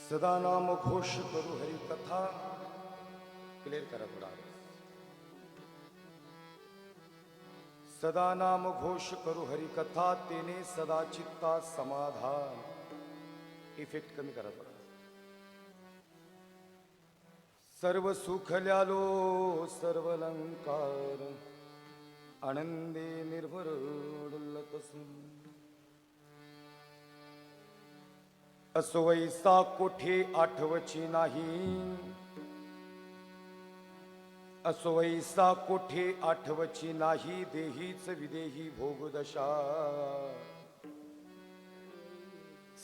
सदा नाम घोष करू हरी कथा. क्लिअर करा थोडा. सदा नाम घोष करू हरी कथा, तेने सदा चित्ता समाधान. इफेक्ट कमी करा थोडा. सर्व सुखल्यालो सर्व अलंकार, आनंदे निर्भर डुलतसून. असो वैसा कोठे आठवची नाही, असो वैसा कोठे आठवची नाही, देहीच विदेही भोगदशा.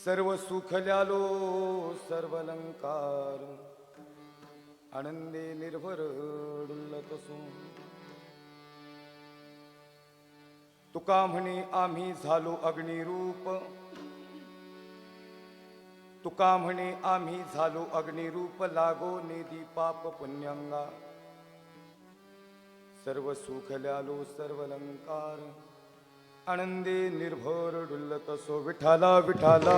सर्व सुखल्यालो सर्व अलंकार, आनंदे निर्भर डुलतसून. तुका म्हणे आम्ही झालो अग्निरूप, तुका म्हणे आम्ही झालो अग्निरूप, लागो नेदी पाप पुण्यंगा. सर्व सुखल्यालो सर्व अलंकार, आनंदे निर्भर डुलतसो. विठाला विठाला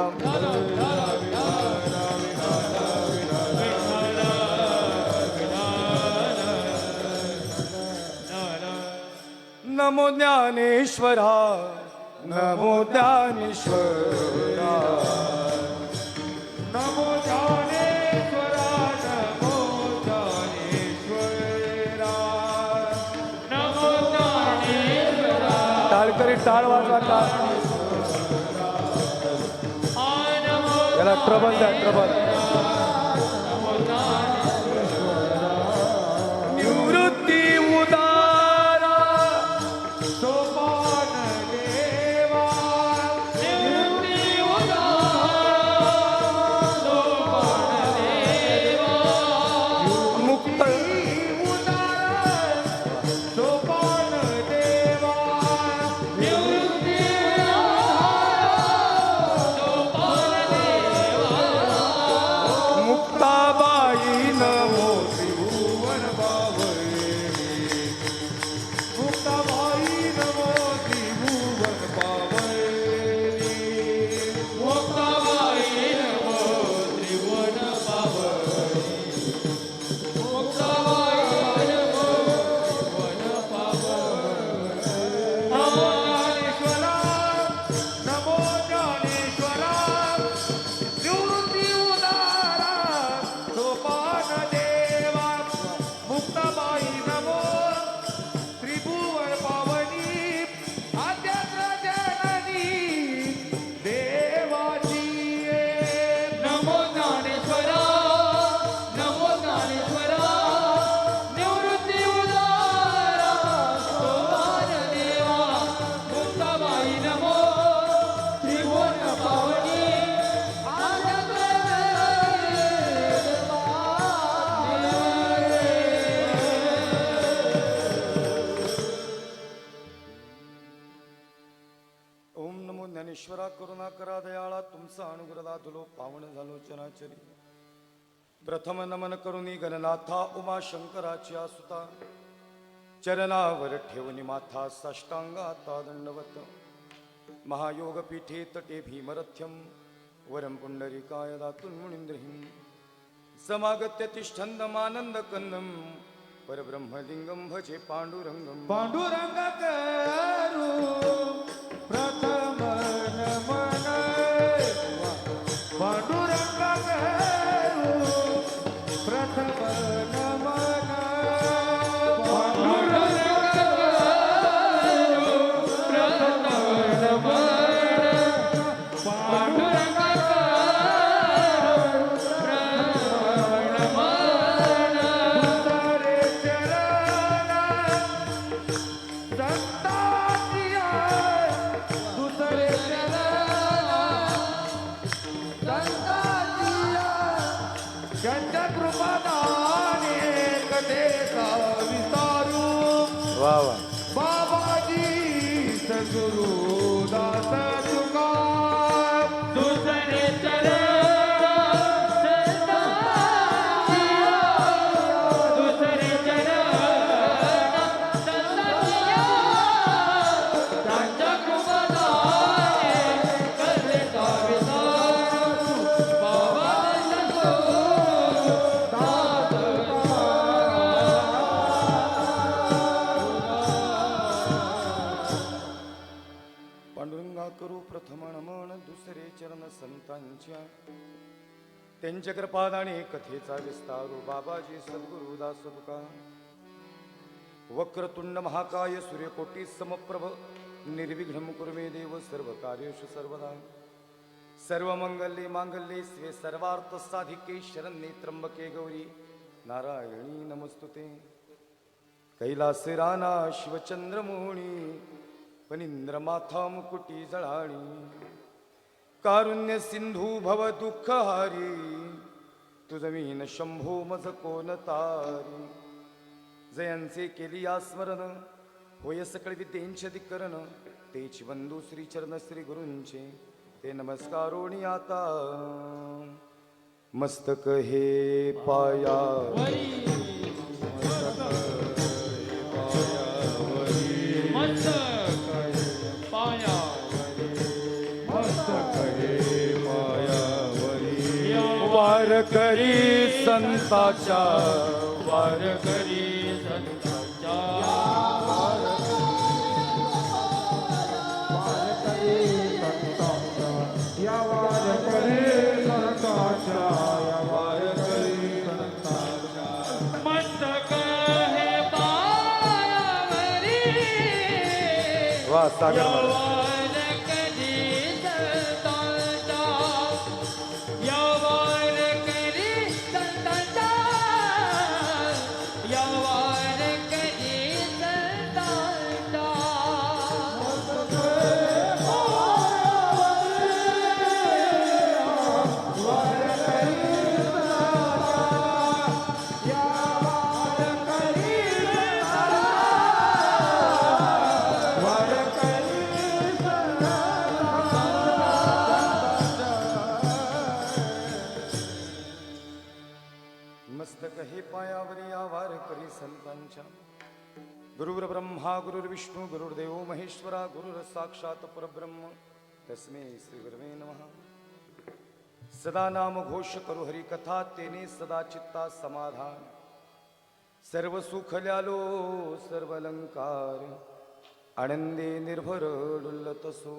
नमो ज्ञानेश्वरा, नमो ज्ञानेश्वरा, नमो ज्ञानेश्वरा, नमो ज्ञानेश्वरा, नमो ज्ञानेश्वरा. टाळकरी टाळ वाजवा. टाळ याला ट्रबल द्या. ट्रबल. निवृत्ती उदारा सोपान देवा, निवृत्ती उदारा सोपान देवा, मुक्त उदारा सोपान देवा, निवृत्ती सोपान देवा. मुक्ताबाई नमो. त्रिभुवन पावनी, मुक्ताबाई नमो त्रिभुवन पावनी, मुक्ताबाई नमो त्रिभुवन पावनी, मुक्ताबाई नमो त्रिभुवन पावनी. नमो ज्ञानेश्वरा, नमो ज्ञानेश्वरा, निवृत्ती उदारा सोपान देवा, मुक्ताबाई नमो त्रिभुवन पावनी, आद्यात्र जननी देवाची. नमो ज्ञानेश्वरा, नमो ज्ञानेश्वरा, निवृत्ती उदारा सोपान देवा, मुक्ताबाई नमो त्रिभुवन पावनी, आद्यात्र ओम नमो ज्ञानेश्वरा, करुणा करा दयाळा, तुमचा अनुग्रह धुलो पावन झालो चराचरी. प्रथम नमन करुणी गणनाथा, उमाशंकराची आसुता, चरणावर ठेवणी माथा, साष्टांगाता दंडवत. महायोग पीठे तटे भीमरथ्यम, वरम पुंडरीकाय दातुन मुनींद्रहिं. समागत्य तिष्ठन्दमानंद कन्दम, परब्रह्मलिंगम भजे पांडुरंगम. पांडुरंग करू प्रथम नमन, पांडुरंग करू प्रथम नमन, पांडुरंग करू प्रथम नमन, पांडुरंग करू प्रथम नमन. दुसरे चरण संतांच्या, दुसरे चरण संतांच्या, त्यांच्या कृपादाने कधेचा विस्तारू. वा वा. बाबाजी सद्गुरु दास तुका, दुसरे चरण संतांच्या, दुसरे चरण संतांच्या, त्यांच्या कृपादाने कधेचा विस्तारू. बाबा नामांच्या त्यांच्या कृपादाने कथेचा विस्तारू बाबाजी सद्गुरु दास तुका वक्रतुंड महाकाय सूर्यकोटी समप्रभ निर्विघ्नं कुरु मे देव सर्व कार्येषु सर्वदा सर्वमंगल्ये मांगल्ये स्वे सर्वार्थ साधिके शरण्ये त्र्यंबके गौरी नारायणी नमस्तुते कैलासे राना शिवचंद्रमोहनी पनिंद्र माथा मुकुटी जळाणी कारुण्य सिंधू भव दुःख हारी तुझमीन शंभो मज कोण तारी जयांचे केली या स्मरण होय सकळ विद्येंचे धिकरण तेची बंधू श्री चरण श्री गुरूंचे ते नमस्कारोणी आता मस्तक हे पाया वार करी संताच्या वार करी संताच्या या वार करे संताच्या या वार करे संताच्या मस्तक हे पायावरी वा सागर महाराज. मस्तक हे पायावरी आवार करी संतांच्या गुरुर् ब्रह्मा गुरुर्विष्णू गुरुर्देव महेश्वरा गुरुर साक्षात परब्रह्म तस्मै श्री गुरवे नमः. सदा नाम घोष करू हरी कथा तेने सदा चित्ता समाधान सर्व सुख ल्यालो सर्व अलंकार आनंदे निर्भर डुल्लत सो.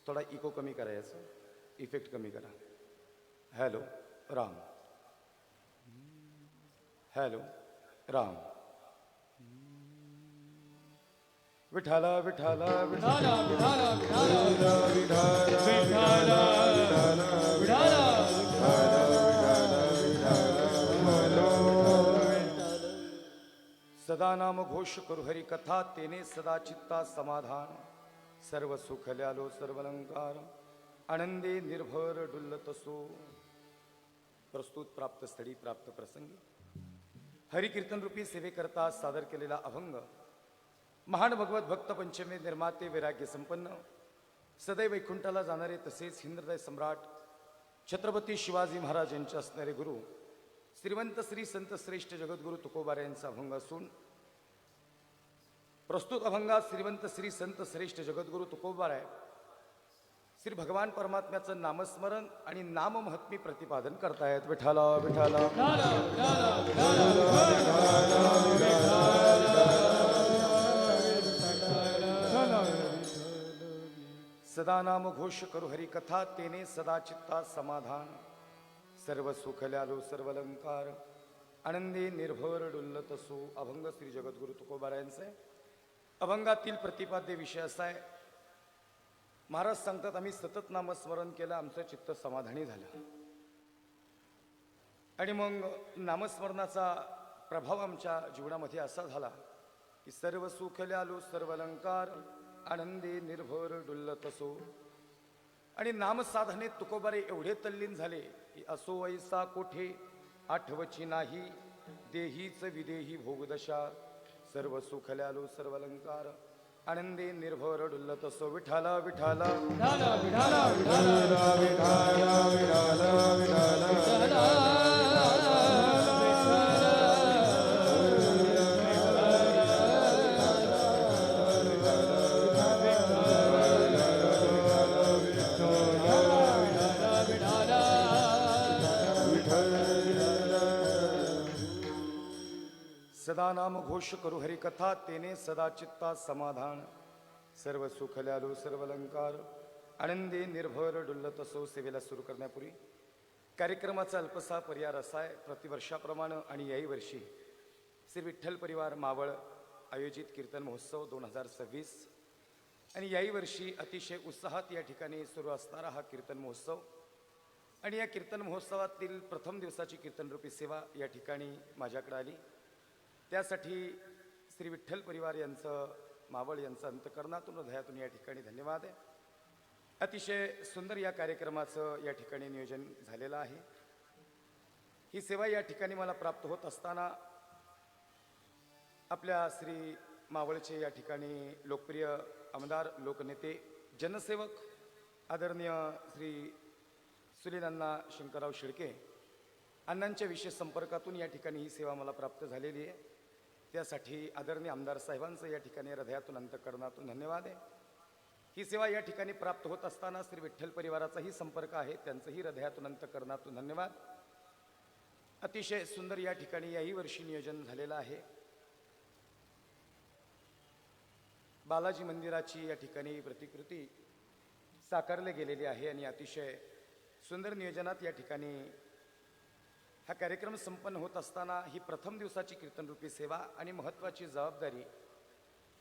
थोडा इको कमी करायचं, इफेक्ट कमी करा. Hello Ram, hello Ram. विठाला विठाला विठाला विठाला विठाला विठाला सदा नाम घोष करू हरी कथा तेने सदा चित्ता समाधान सर्व सुख ल्यालो सर्व अलंकार आनंदे निर्भर डुल्लत सो. प्रस्तुत प्राप्त स्थळी प्राप्त प्रसंगी हरिकीर्तन रूपी सेवेकरता सादर केलेला अभंग महान भगवत भक्त पंचमे निर्माते वैराग्य संपन्न सदैव वैकुंठाला जाणारे तसेच हिंदृदय सम्राट छत्रपती शिवाजी महाराज यांचे असणारे गुरु श्रीमंत श्री संत श्रेष्ठ जगद्गुरु तुकोबार यांचा अभंग असून प्रस्तुत अभंगात श्रीमंत श्री संत श्रेष्ठ जगद्गुरु तुकोबार आहे श्री भगवान परमात्म्याचं नामस्मरण आणि नाम महत्मी प्रतिपादन करतायत. विठाला विठाला सदा नाम घोष करू हरी कथा तेने सदा चित्ता समाधान सर्व सुख ल्यालो सर्व अलंकार आनंदी निर्भर डुल्लत सो. अभंग श्री जगद्गुरु तुकोबार यांचे. अभंगातील प्रतिपाद्य विषय असा आहे, महाराज सांगतात आम्ही सतत नामस्मरण केलं, आमचं चित्त समाधानी झालं आणि मग नामस्मरणाचा प्रभाव आमच्या जीवनामध्ये असा झाला की सर्व सुख ल्यालो सर्व अलंकार आनंदी निर्भर डुल्लत असो. आणि नामसाधनेत तुकोबारे एवढे तल्लीन झाले की असो ऐसा कोठे आठवची नाही देहीच विदेही भोगदशा सर्व सुख ल्यालो सर्व अलंकार आनंदे निर्भर डुल्लत असो. विठाला विठाला विठाला विठाला विठाला विठाला विठाला विठाला सदा नाम घोष करू हरी कथा तेने सदा चित्ता समाधान सर्व सुख ल्यालो सर्व अलंकार आनंदी निर्भर डुल्लत असो. सेवेला सुरू करण्यापूर्वी कार्यक्रमाचा अल्पसा पर्याय असा आहे. प्रतिवर्षाप्रमाणे आणि याही वर्षी श्री विठ्ठल परिवार मावळ आयोजित कीर्तन महोत्सव 2026 आणि याही वर्षी अतिशय उत्साहात या ठिकाणी सुरू असणारा हा कीर्तन महोत्सव आणि या कीर्तन महोत्सवातील प्रथम दिवसाची कीर्तनरूपी सेवा या ठिकाणी माझ्याकडे आली. त्यासाठी श्री विठ्ठल परिवार यांचं मावळ यांचं अंतकरणातून हृदयातून या ठिकाणी धन्यवाद आहे. अतिशय सुंदर या कार्यक्रमाचं या ठिकाणी नियोजन झालेलं आहे. ही सेवा या ठिकाणी मला प्राप्त होत असताना आपल्या श्री मावळचे या ठिकाणी लोकप्रिय आमदार, लोकनेते, जनसेवक आदरणीय श्री सुनील अण्णा शंकरराव शेळके अण्णांच्या विशेष संपर्कातून या ठिकाणी ही सेवा मला प्राप्त झालेली आहे. त्यासाठी आदरणीय आमदार साहेबांचं या ठिकाणी हृदयातून अंतकरणातून धन्यवाद आहे. ही सेवा या ठिकाणी प्राप्त होत असताना श्री विठ्ठल परिवाराचाही संपर्क आहे, त्यांचंही हृदयातून अंतकरणातून धन्यवाद. अतिशय सुंदर या ठिकाणी याही वर्षी नियोजन झालेलं आहे. बालाजी मंदिराची या ठिकाणी प्रतिकृती साकारली गेलेली आहे आणि अतिशय सुंदर नियोजनात या ठिकाणी हा कार्यक्रम संपन्न होत असताना ही प्रथम दिवसाची कीर्तनरूपी सेवा आणि महत्त्वाची जबाबदारी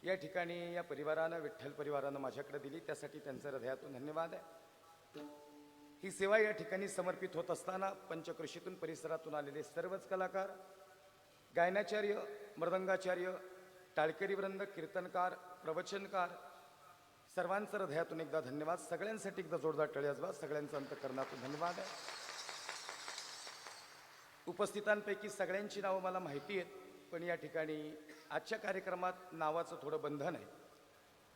या ठिकाणी या परिवारानं, विठ्ठल परिवारानं माझ्याकडे दिली. त्यासाठी त्यांचं हृदयातून धन्यवाद आहे. ही सेवा या ठिकाणी समर्पित होत असताना पंचकृषीतून परिसरातून आलेले सर्वच कलाकार, गायनाचार्य, मृदंगाचार्य, टाळकरी वृंद, कीर्तनकार, प्रवचनकार सर्वांचं हृदयातून एकदा धन्यवाद. सगळ्यांसाठी एकदा जोरदार टाळी वाजवा. सगळ्यांचं अंतकरणातून धन्यवाद आहे. उपस्थितांपैकी सगळ्यांची नावं मला माहिती आहेत, पण या ठिकाणी आजच्या कार्यक्रमात नावाचं थोडं बंधन आहे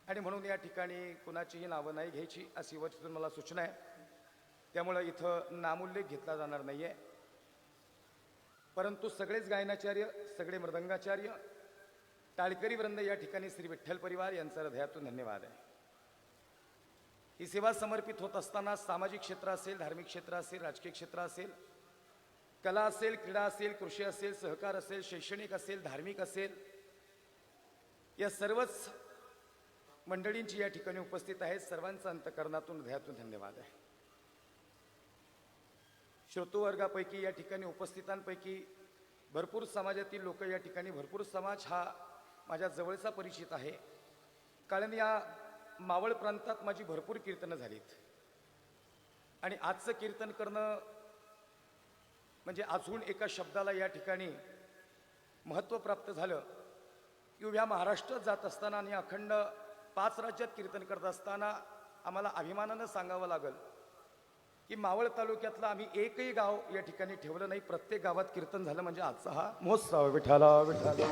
आणि म्हणून या ठिकाणी कुणाचीही नावं नाही घ्यायची अशी वचून मला सूचना आहे. त्यामुळं इथं नामोल्लेख घेतला जाणार नाही आहे. परंतु सगळेच गायनाचार्य, सगळे मृदंगाचार्य, टाळकरी वृंद या ठिकाणी श्री विठ्ठल परिवार यांचा हृदयातून धन्यवाद आहे. ही सेवा समर्पित होत असताना सामाजिक क्षेत्र असेल, धार्मिक क्षेत्र असेल, राजकीय क्षेत्र असेल, कला असेल, क्रीडा असेल, कृषी असेल, सहकार असेल, शैक्षणिक असेल, धार्मिक असेल, या सर्वच मंडळींची या ठिकाणी उपस्थित आहेत. सर्वांचं अंतकरणातून हृदयातून धन्यवाद आहे. श्रोतृवर्गापैकी या ठिकाणी उपस्थितांपैकी भरपूर समाजातील लोक या ठिकाणी, भरपूर समाज हा माझ्या जवळचा परिचित आहे, कारण या मावळ प्रांतात माझी भरपूर कीर्तनं झालीत आणि आजचं कीर्तन करणं म्हणजे अजून एका शब्दाला या ठिकाणी महत्त्व प्राप्त झालं की उभ्या महाराष्ट्रात जात असताना आणि अखंड 5 राज्यात कीर्तन करत असताना आम्हाला अभिमानानं सांगावं लागल की मावळ तालुक्यातलं आम्ही एकही गाव या ठिकाणी ठेवलं नाही. प्रत्येक गावात कीर्तन झालं म्हणजे आजचा हा महोत्सव. विठाला विठाला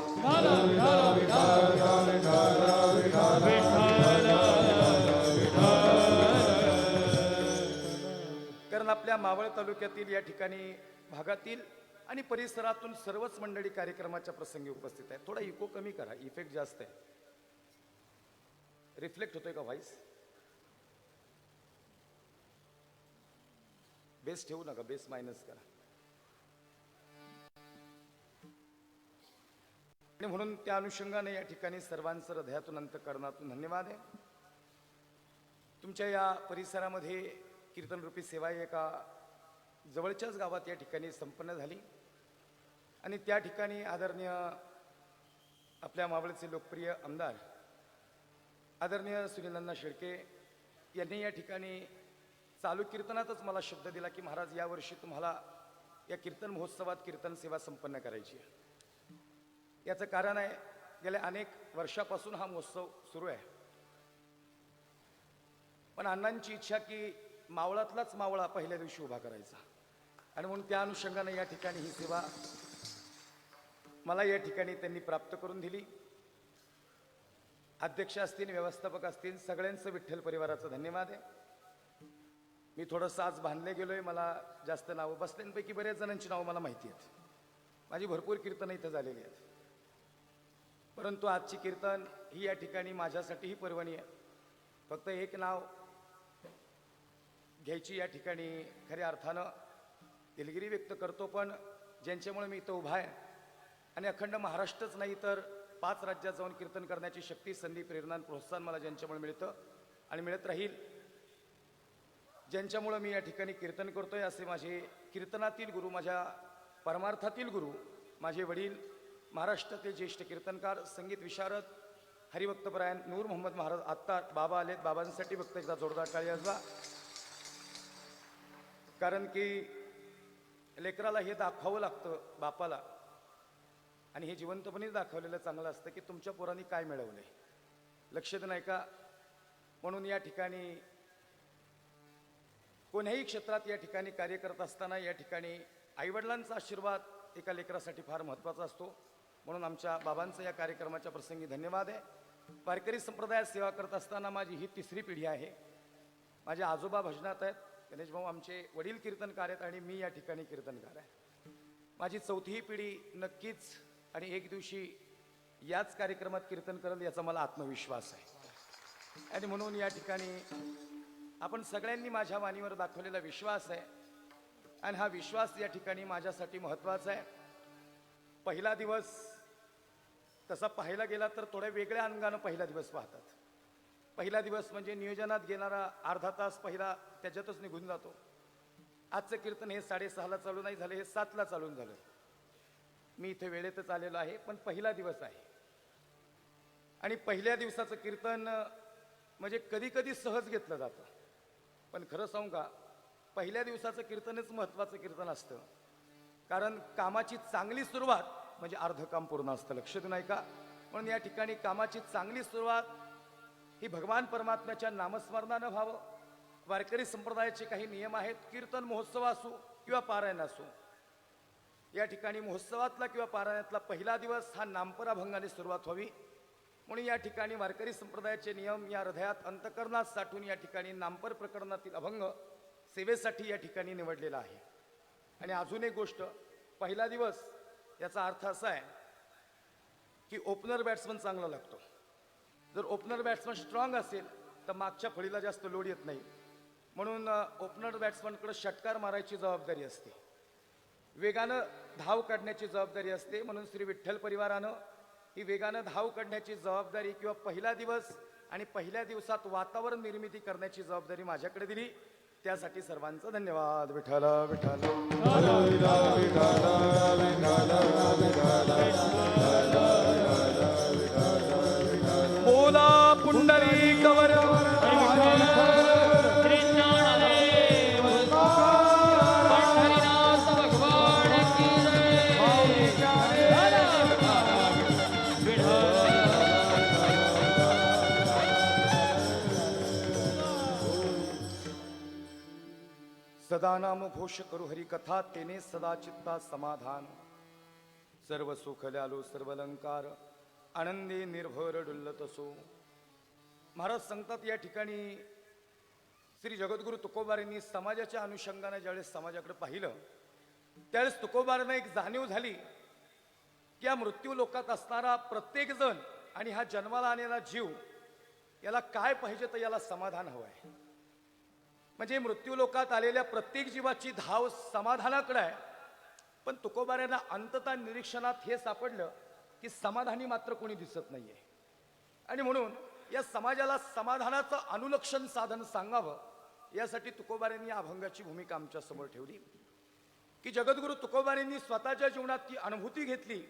कारण आपल्या मावळ तालुक्यातील या ठिकाणी भागातील आणि परिसरातून सर्वच मंडळी कार्यक्रमाच्या प्रसंगी उपस्थित आहे. थोडा इको कमी करा, इफेक्ट जास्त आहे. रिफ्लेक्ट होतोय का व्हॉइस? बेस ठेवू नका, बेस मायनस करा. आणि म्हणून त्या अनुषंगाने या ठिकाणी सर्वांचं हृदयातून अंतकरणातून धन्यवाद आहे. तुमच्या या परिसरामध्ये कीर्तनरूपी सेवा एका जवळच्याच गावात या ठिकाणी संपन्न झाली आणि त्या ठिकाणी आदरणीय आपल्या मावळचे लोकप्रिय आमदार आदरणीय सुनील अण्णा शेळके यांनी या ठिकाणी चालू कीर्तनातच मला शब्द दिला की महाराज, यावर्षी तुम्हाला या कीर्तन महोत्सवात कीर्तन सेवा संपन्न करायची आहे. याचं कारण आहे, गेल्या अनेक वर्षापासून हा महोत्सव सुरू आहे, पण अण्णांची इच्छा की मावळातलाच मावळा पहिल्या दिवशी उभा करायचा आणि म्हणून त्या अनुषंगाने या ठिकाणी ही सेवा मला या ठिकाणी त्यांनी प्राप्त करून दिली. अध्यक्ष असतील, व्यवस्थापक असतील, सगळ्यांचं विठ्ठल परिवाराचं धन्यवाद आहे. मी थोडंसं आज बांधले गेलोय, मला जास्त नावं बसल्यांपैकी बऱ्याच जणांची नावं मला माहिती आहेत. माझी भरपूर कीर्तनं इथं झालेली आहेत, परंतु आजची कीर्तन ही या ठिकाणी माझ्यासाठीही पर्वणी आहे. फक्त एक नाव घ्यायची या ठिकाणी खऱ्या अर्थानं दिलगिरी व्यक्त करतो, पण ज्यांच्यामुळे मी इथं उभा आहे आणि अखंड महाराष्ट्रच नाही तर 5 राज्यात जाऊन कीर्तन करण्याची शक्ती, संधी, प्रेरणा आणि प्रोत्साहन मला ज्यांच्यामुळे मिळतं आणि मिळत राहील, ज्यांच्यामुळं मी या ठिकाणी कीर्तन करतोय असे माझे कीर्तनातील गुरु, माझ्या परमार्थातील गुरु, माझे वडील, महाराष्ट्रातील ज्येष्ठ कीर्तनकार, संगीत विशारद, हरिभक्तपरायण नूर मोहम्मद महाराज. आत्ता बाबा आलेत, बाबांसाठी फक्त एकदा जोरदार टाळी वाजवा. कारण की लेकराला हे दाखवावं लागतं बापाला, आणि हे जिवंतपणे दाखवलेलं चांगलं असतं की तुमच्या पोरांनी काय मिळवलंय, लक्षात नाही का. म्हणून या ठिकाणी कोणत्याही क्षेत्रात या ठिकाणी कार्य करत असताना या ठिकाणी आईवडिलांचा आशीर्वाद एका लेकरासाठी फार महत्त्वाचा असतो. म्हणून आमच्या बाबांचं या कार्यक्रमाच्या प्रसंगी धन्यवाद आहे. वारकरी संप्रदायात सेवा करत असताना माझी ही तिसरी पिढी आहे. माझे आजोबा भजनात आहेत, गणेश भाऊ आमचे वडील कीर्तनकार आहेत, आणि मी या ठिकाणी कीर्तनकार आहे. माझी चौथीही पिढी नक्कीच आणि एक दिवशी याच कार्यक्रमात कीर्तन करेल याचा मला आत्मविश्वास आहे. आणि म्हणून या ठिकाणी आपण सगळ्यांनी माझ्या वाणीवर दाखवलेला विश्वास आहे, आणि हा विश्वास या ठिकाणी माझ्यासाठी महत्त्वाचा आहे. पहिला दिवस तसा पाहायला गेला तर थोड्या वेगळ्या अंगानं पहिला दिवस पाहतात. पहिला दिवस म्हणजे नियोजनात गेणारा अर्धा तास पहिला त्याच्यातच निघून जातो. आजचं कीर्तन हे 6:30ला चालू नाही झालं, हे 7ला चालून झालं. मी इथे वेळेतच आलेलो आहे, पण पहिला दिवस आहे. आणि पहिल्या दिवसाचं कीर्तन म्हणजे कधी कधी सहज घेतलं जातं, पण खरं सांगू का, पहिल्या दिवसाचं कीर्तनच महत्त्वाचं कीर्तन असतं. कारण कामाची चांगली सुरुवात म्हणजे अर्ध काम पूर्ण असतं, लक्षात नाही का. म्हणून या ठिकाणी कामाची चांगली सुरुवात ही भगवान परमात्म्याच्या नामस्मरणानं व्हावं. वारकरी संप्रदायाचे काही नियम आहेत. कीर्तन महोत्सव असो किंवा पारायण असो, या ठिकाणी महोत्सवातला किंवा पारायणातला पहिला दिवस हा नामपराभंगाने सुरुवात व्हावी. म्हणून या ठिकाणी वारकरी संप्रदायाचे नियम या हृदयात अंतकरणात साठून या ठिकाणी नामपर प्रकरणातील अभंग सेवेसाठी या ठिकाणी निवडलेला आहे. आणि अजून एक गोष्ट, पहिला दिवस याचा अर्थ असा आहे की ओपनर बॅट्समन चांगला लागतो. जर ओपनर बॅट्समन स्ट्रॉंग असेल तर मागच्या फळीला जास्त लोड येत नाही. म्हणून ओपनर बॅट्समनकडे षटकार मारायची जबाबदारी असते, वेगानं धाव काढण्याची जबाबदारी असते. म्हणून श्री विठ्ठल परिवारानं ही वेगानं धाव काढण्याची जबाबदारी किंवा पहिला दिवस आणि पहिल्या दिवसात वातावरण निर्मिती करण्याची जबाबदारी माझ्याकडे दिली. त्यासाठी सर्वांचं धन्यवाद. विठ्ठल विठ्ठल बोला पुंडलिक वरद. सदा नाम घोष करू हरी कथा, तेने सदा चित्ता समाधान. सर्व सुख ल्यालो सर्व अलंकार, आनंदे निर्भर डुल्लत असो. महाराज सांगतात या ठिकाणी श्री जगद्गुरु तुकोबारांनी समाजाच्या अनुषंगाने ज्यावेळेस समाजाकडे पाहिलं त्यावेळेस तुकोबारांना एक जाणीव झाली की या मृत्यू लोकात असणारा प्रत्येक जण आणि हा जन्माला आलेला जीव याला काय पाहिजे तर याला समाधान हवं आहे. म्हणजे मृत्यू लोकात आलेल्या प्रत्येक जीवाची धाव समाधानाकडे आहे. पण तुकोबारांना अंततः निरीक्षणात हे सापडलं की समाधानी मात्र कोणी दिसत नाहीये. आणि म्हणून या समाजाला समाधानाचं अनुलक्षण साधन सांगावं यासाठी तुकोबारांनी अभंगाची भूमिका आमच्या समोर ठेवली. की जगद्गुरु तुकोबारांनी स्वतःच्या जीवनात ती अनुभूती घेतली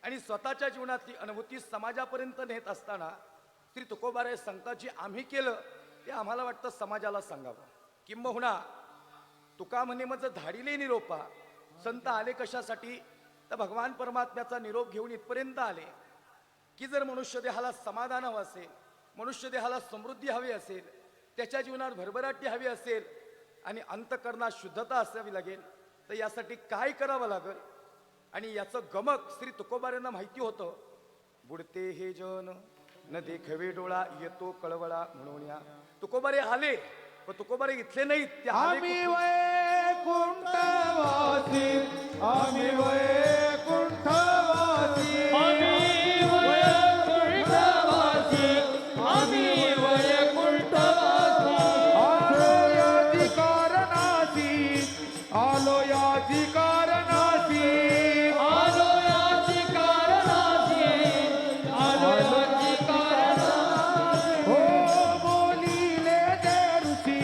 आणि स्वतःच्या जीवनातली अनुभूती समाजापर्यंत नेत असताना श्री तुकोबाराय सांगतात जे आम्ही केलं ते आम्हाला वाटतं समाजाला सांगावं. किंबहुना तुका म्हणे मज धाडिले निरोपा, संत आले कशासाठी तर भगवान परमात्म्याचा निरोप घेऊन इथपर्यंत आले की जर मनुष्य देहाला समाधान हवं असेल, मनुष्य देहाला समृद्धी हवी असेल, त्याच्या जीवनात भरभराटी हवी असेल आणि अंतकरणात शुद्धता असावी लागेल तर यासाठी काय करावं लागेल. आणि याचं गमक श्री तुकोबारांना माहिती होतं. बुडते हे जन न देखवे डोळा, येतो कळवळा म्हणून या. तुकोबारे आले पण तुकोबारे इथले नाहीत, ते आम्ही वैकुंठवासी, आम्ही वैकुंठवासी, आम्ही वैकुंठवासी, आम्ही वैकुंठवासी. आलो याची कारणासी, आलो याची कारणासी, आलो याची कारणासी, आलो याची कारणासी. हो बोलिले ते ऋषी,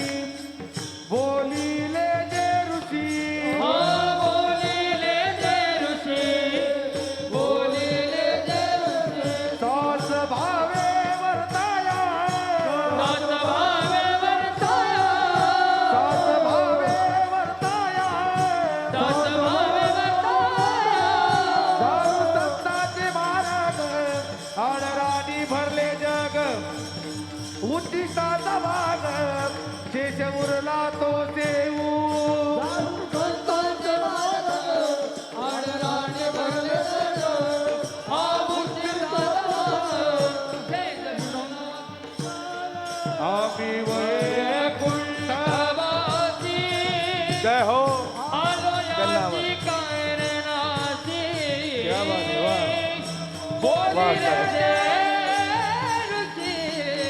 आम्ही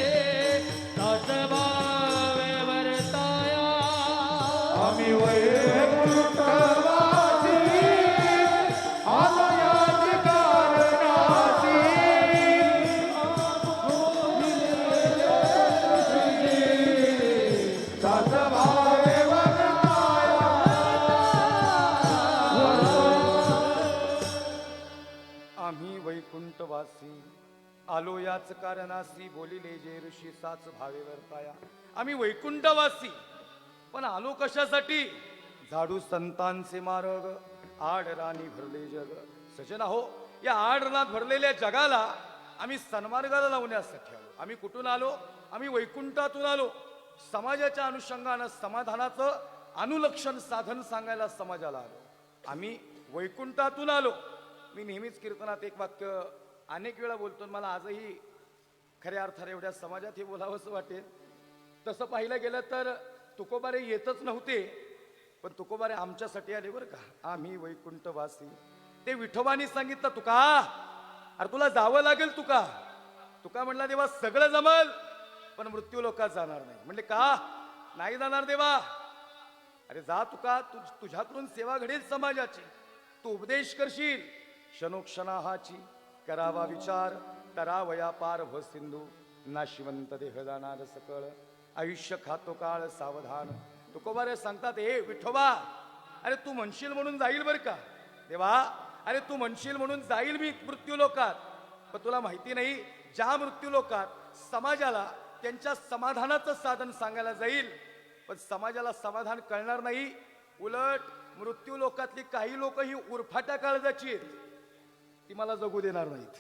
वैकुंठवासी आलो याची कारणासी दास भावे वर्ताया आम्ही वैकुंठवासी आलो याच कारणासी बोलिले जे ऋषी साच भावे वर्ताया. आम्ही वैकुंठवासी पण आलो कशासाठी? झाडू संतांचे मार्ग आड राणी भरले जग. सजन हो, या आड रानात भरलेल्या जगाला आम्ही सन्मार्गाला लावण्यासाठी आलो. आम्ही कुठून आलो? आम्ही वैकुंठातून आलो. समाजाच्या अनुषंगानं समाधानाचं अनुलक्षण साधन सांगायला समाजाला आलो. आम्ही वैकुंठातून आलो. मी नेहमीच कीर्तनात एक वाक्य अनेक वेळा बोलतो आणि मला आजही खऱ्या अर्थाने एवढ्या समाजात हे बोलावंसं वाटेल. तसं पाहिलं गेलं तर तुकोबारे येतच नव्हते, पण तुकोबारे आमच्यासाठी आले बरं का. आम्ही वैकुंठवासी. ते विठोबानी सांगितलं, तुका अरे तुला जावं लागेल. तुका म्हणला, देवा सगळं जमल पण मृत्यू लोकात जाणार नाही. म्हणले का नाही जाणार देवा? अरे जा तुका, तुझ्याकडून सेवा घडेल समाजाची. तू उपदेश करशील क्षणोक्षणाहाची करावा विचार तरावया पार भ सिंधू नाशिवंत देह जाणार सकळ आयुष्य खातो काळ सावधान. तुकोबारे सांगतात, ए विठोबा, अरे तू म्हणशील म्हणून जाईल बर का देवा. अरे तू म्हणशील म्हणून जाईल मी मृत्यू लोकात, पण तुला माहिती नाही ज्या मृत्यू लोकात समाजाला त्यांच्या समाधानाचं साधन सांगायला जाईल, पण समाजाला समाधान कळणार नाही. उलट मृत्यू लोकातली काही लोक ही उरफाट्या काळजाची आहेत. ती मला जगू देणार नाहीत,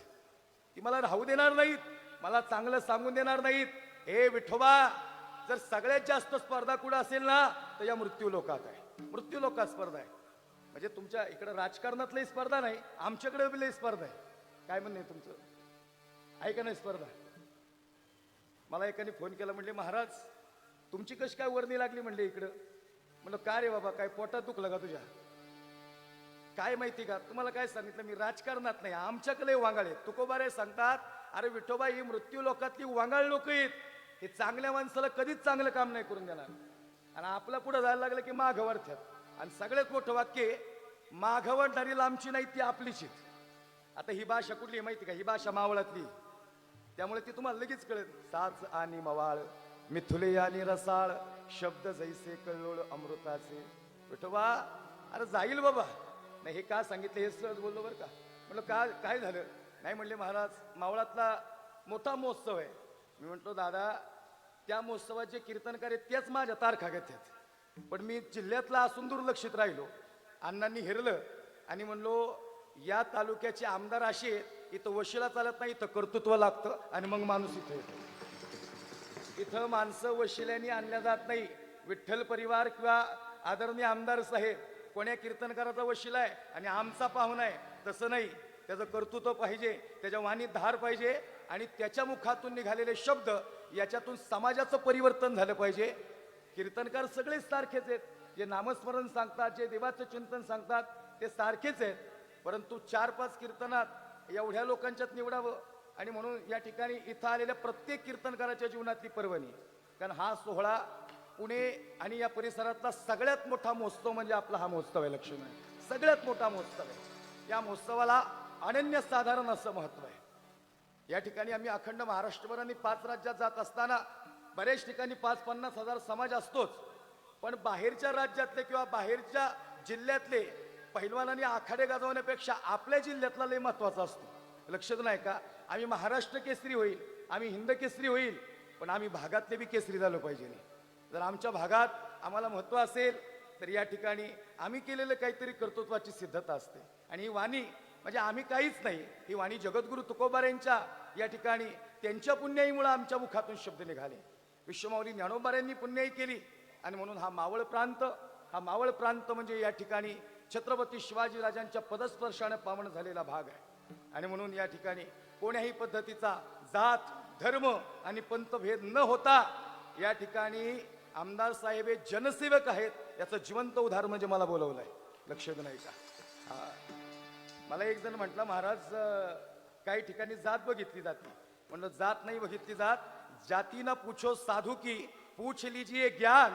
ती मला राहू देणार नाहीत, मला चांगलं सांगून देणार नाहीत. हे विठोबा, जर सगळ्यात जास्त स्पर्धा कुठं असेल ना तर या मृत्यू लोकात आहे. मृत्यू लोकात स्पर्धा आहे. म्हणजे तुमच्या इकडे राजकारणातली स्पर्धा नाही, आमच्याकडे बी लई स्पर्धा आहे. काय म्हणणे तुमचं? आहे का नाही स्पर्धा? मला एकाने फोन केला, म्हणले महाराज तुमची कशी काय वर्णी लागली म्हणले इकडं. म्हणलं का रे बाबा, काय पोटात दुखलं का तुझ्या? काय माहिती का, तुम्हाला काय सांगितलं मी, राजकारणात नाही, आमच्याकडे वांगाळ आहेत. तुकोबारे सांगतात, अरे विठोबा ही मृत्यू लोकातली वांगाळ लोक आहेत. हे चांगल्या माणसाला कधीच चांगलं काम नाही करून देणार. आणि आपलं पुढे जायला लागलं की माघवर ठेव. आणि सगळ्यात मोठं वाक्य, माघवर धरी लांबची नाही ती आपलीच. आता ही भाषा कुठली माहिती का? ही भाषा मावळातली, त्यामुळे ती तुम्हाला लगेच कळेल. साच आणि मवाळ मिथुले आणि रसाळ शब्द जैसे कल्लोळ अमृताचे. विठोबा अरे जाईल बाबा. नाही हे का सांगितलं हे सहज बोललो बरं का. म्हटलं का काय झालं? नाही म्हणले महाराज मावळातला मोठा महोत्सव आहे. मी म्हटलो दादा त्या महोत्सवाचे कीर्तनकार आहेत तेच माझ्या तारखा घेतात, पण मी जिल्ह्यातला असून दुर्लक्षित राहिलो. अण्णांनी हेरलं आणि म्हणलो या तालुक्याचे आमदार असे आहेत, इथं वशिला चालत नाही, इथं कर्तृत्व लागतं आणि मग माणूस इथं येतो. इथं माणसं वशिल्याने आणल्या जात नाही. विठ्ठल परिवार किंवा आदरणीय आमदार साहेब कोण्या कीर्तनकाराचा वशिला आहे आणि आमचा पाहुणा आहे तसं नाही. त्याचं कर्तृत्व पाहिजे, त्याच्या वाणीत धार पाहिजे आणि त्याच्या मुखातून निघालेले शब्द याच्यातून समाजाचं परिवर्तन झालं पाहिजे. कीर्तनकार सगळेच सारखेच आहेत. जे नामस्मरण सांगतात, जे देवाचं चिंतन सांगतात ते सारखेच आहेत, परंतु 4-5 कीर्तनात एवढ्या लोकांच्यात निवडावं. आणि म्हणून या ठिकाणी इथं आलेल्या प्रत्येक कीर्तनकाराच्या जीवनातली पर्वणी, कारण हा सोहळा पुणे आणि या परिसरातला सगळ्यात मोठा महोत्सव म्हणजे आपला हा महोत्सव आहे. लक्षण आहे, सगळ्यात मोठा महोत्सव आहे. या महोत्सवाला अनन्यसाधारण असं महत्व आहे. या ठिकाणी आम्ही अखंड महाराष्ट्रभर आणि 5 राज्यात जात असताना बऱ्याच ठिकाणी 5-50 हजार समाज असतोच, पण बाहेरच्या राज्यातले किंवा बाहेरच्या जिल्ह्यातले पहिलवानांनी आखाडे गाजवण्यापेक्षा आपल्या जिल्ह्यातला लय महत्वाचा असतो. लक्षात नाही का? आम्ही महाराष्ट्र केसरी होईल, आम्ही हिंद केसरी होईल, पण आम्ही भागातले बी केसरी झालो पाहिजे. नाही जर आमच्या भागात आम्हाला महत्व असेल तर या ठिकाणी आम्ही केलेलं काहीतरी कर्तृत्वाची सिद्धता असते. आणि ही वाणी म्हणजे आम्ही काहीच नाही, ही वाणी जगद्गुरु तुकोबाऱ्यांच्या या ठिकाणी त्यांच्या पुण्याईमुळे आमच्या मुखातून शब्द निघाले. विश्वमाऊली ज्ञानोबाऱ्यांनी पुण्याई केली आणि म्हणून हा मावळ प्रांत म्हणजे या ठिकाणी छत्रपती शिवाजी राजांच्या पदस्पर्शाने पावन झालेला भाग आहे. आणि म्हणून या ठिकाणी कोण्याही पद्धतीचा जात धर्म आणि पंथभेद न होता या ठिकाणी आमदार साहेब हे जनसेवक आहेत, याचं जिवंत उदाहरण म्हणजे मला बोलवलंय. लक्षात नाही का? मला एक जण म्हटलं महाराज काही ठिकाणी जात बघितली जाते. म्हणलं जात नाही बघितली जात, जाती ना पूछो साधू की, पूछ लीजिए ज्ञान,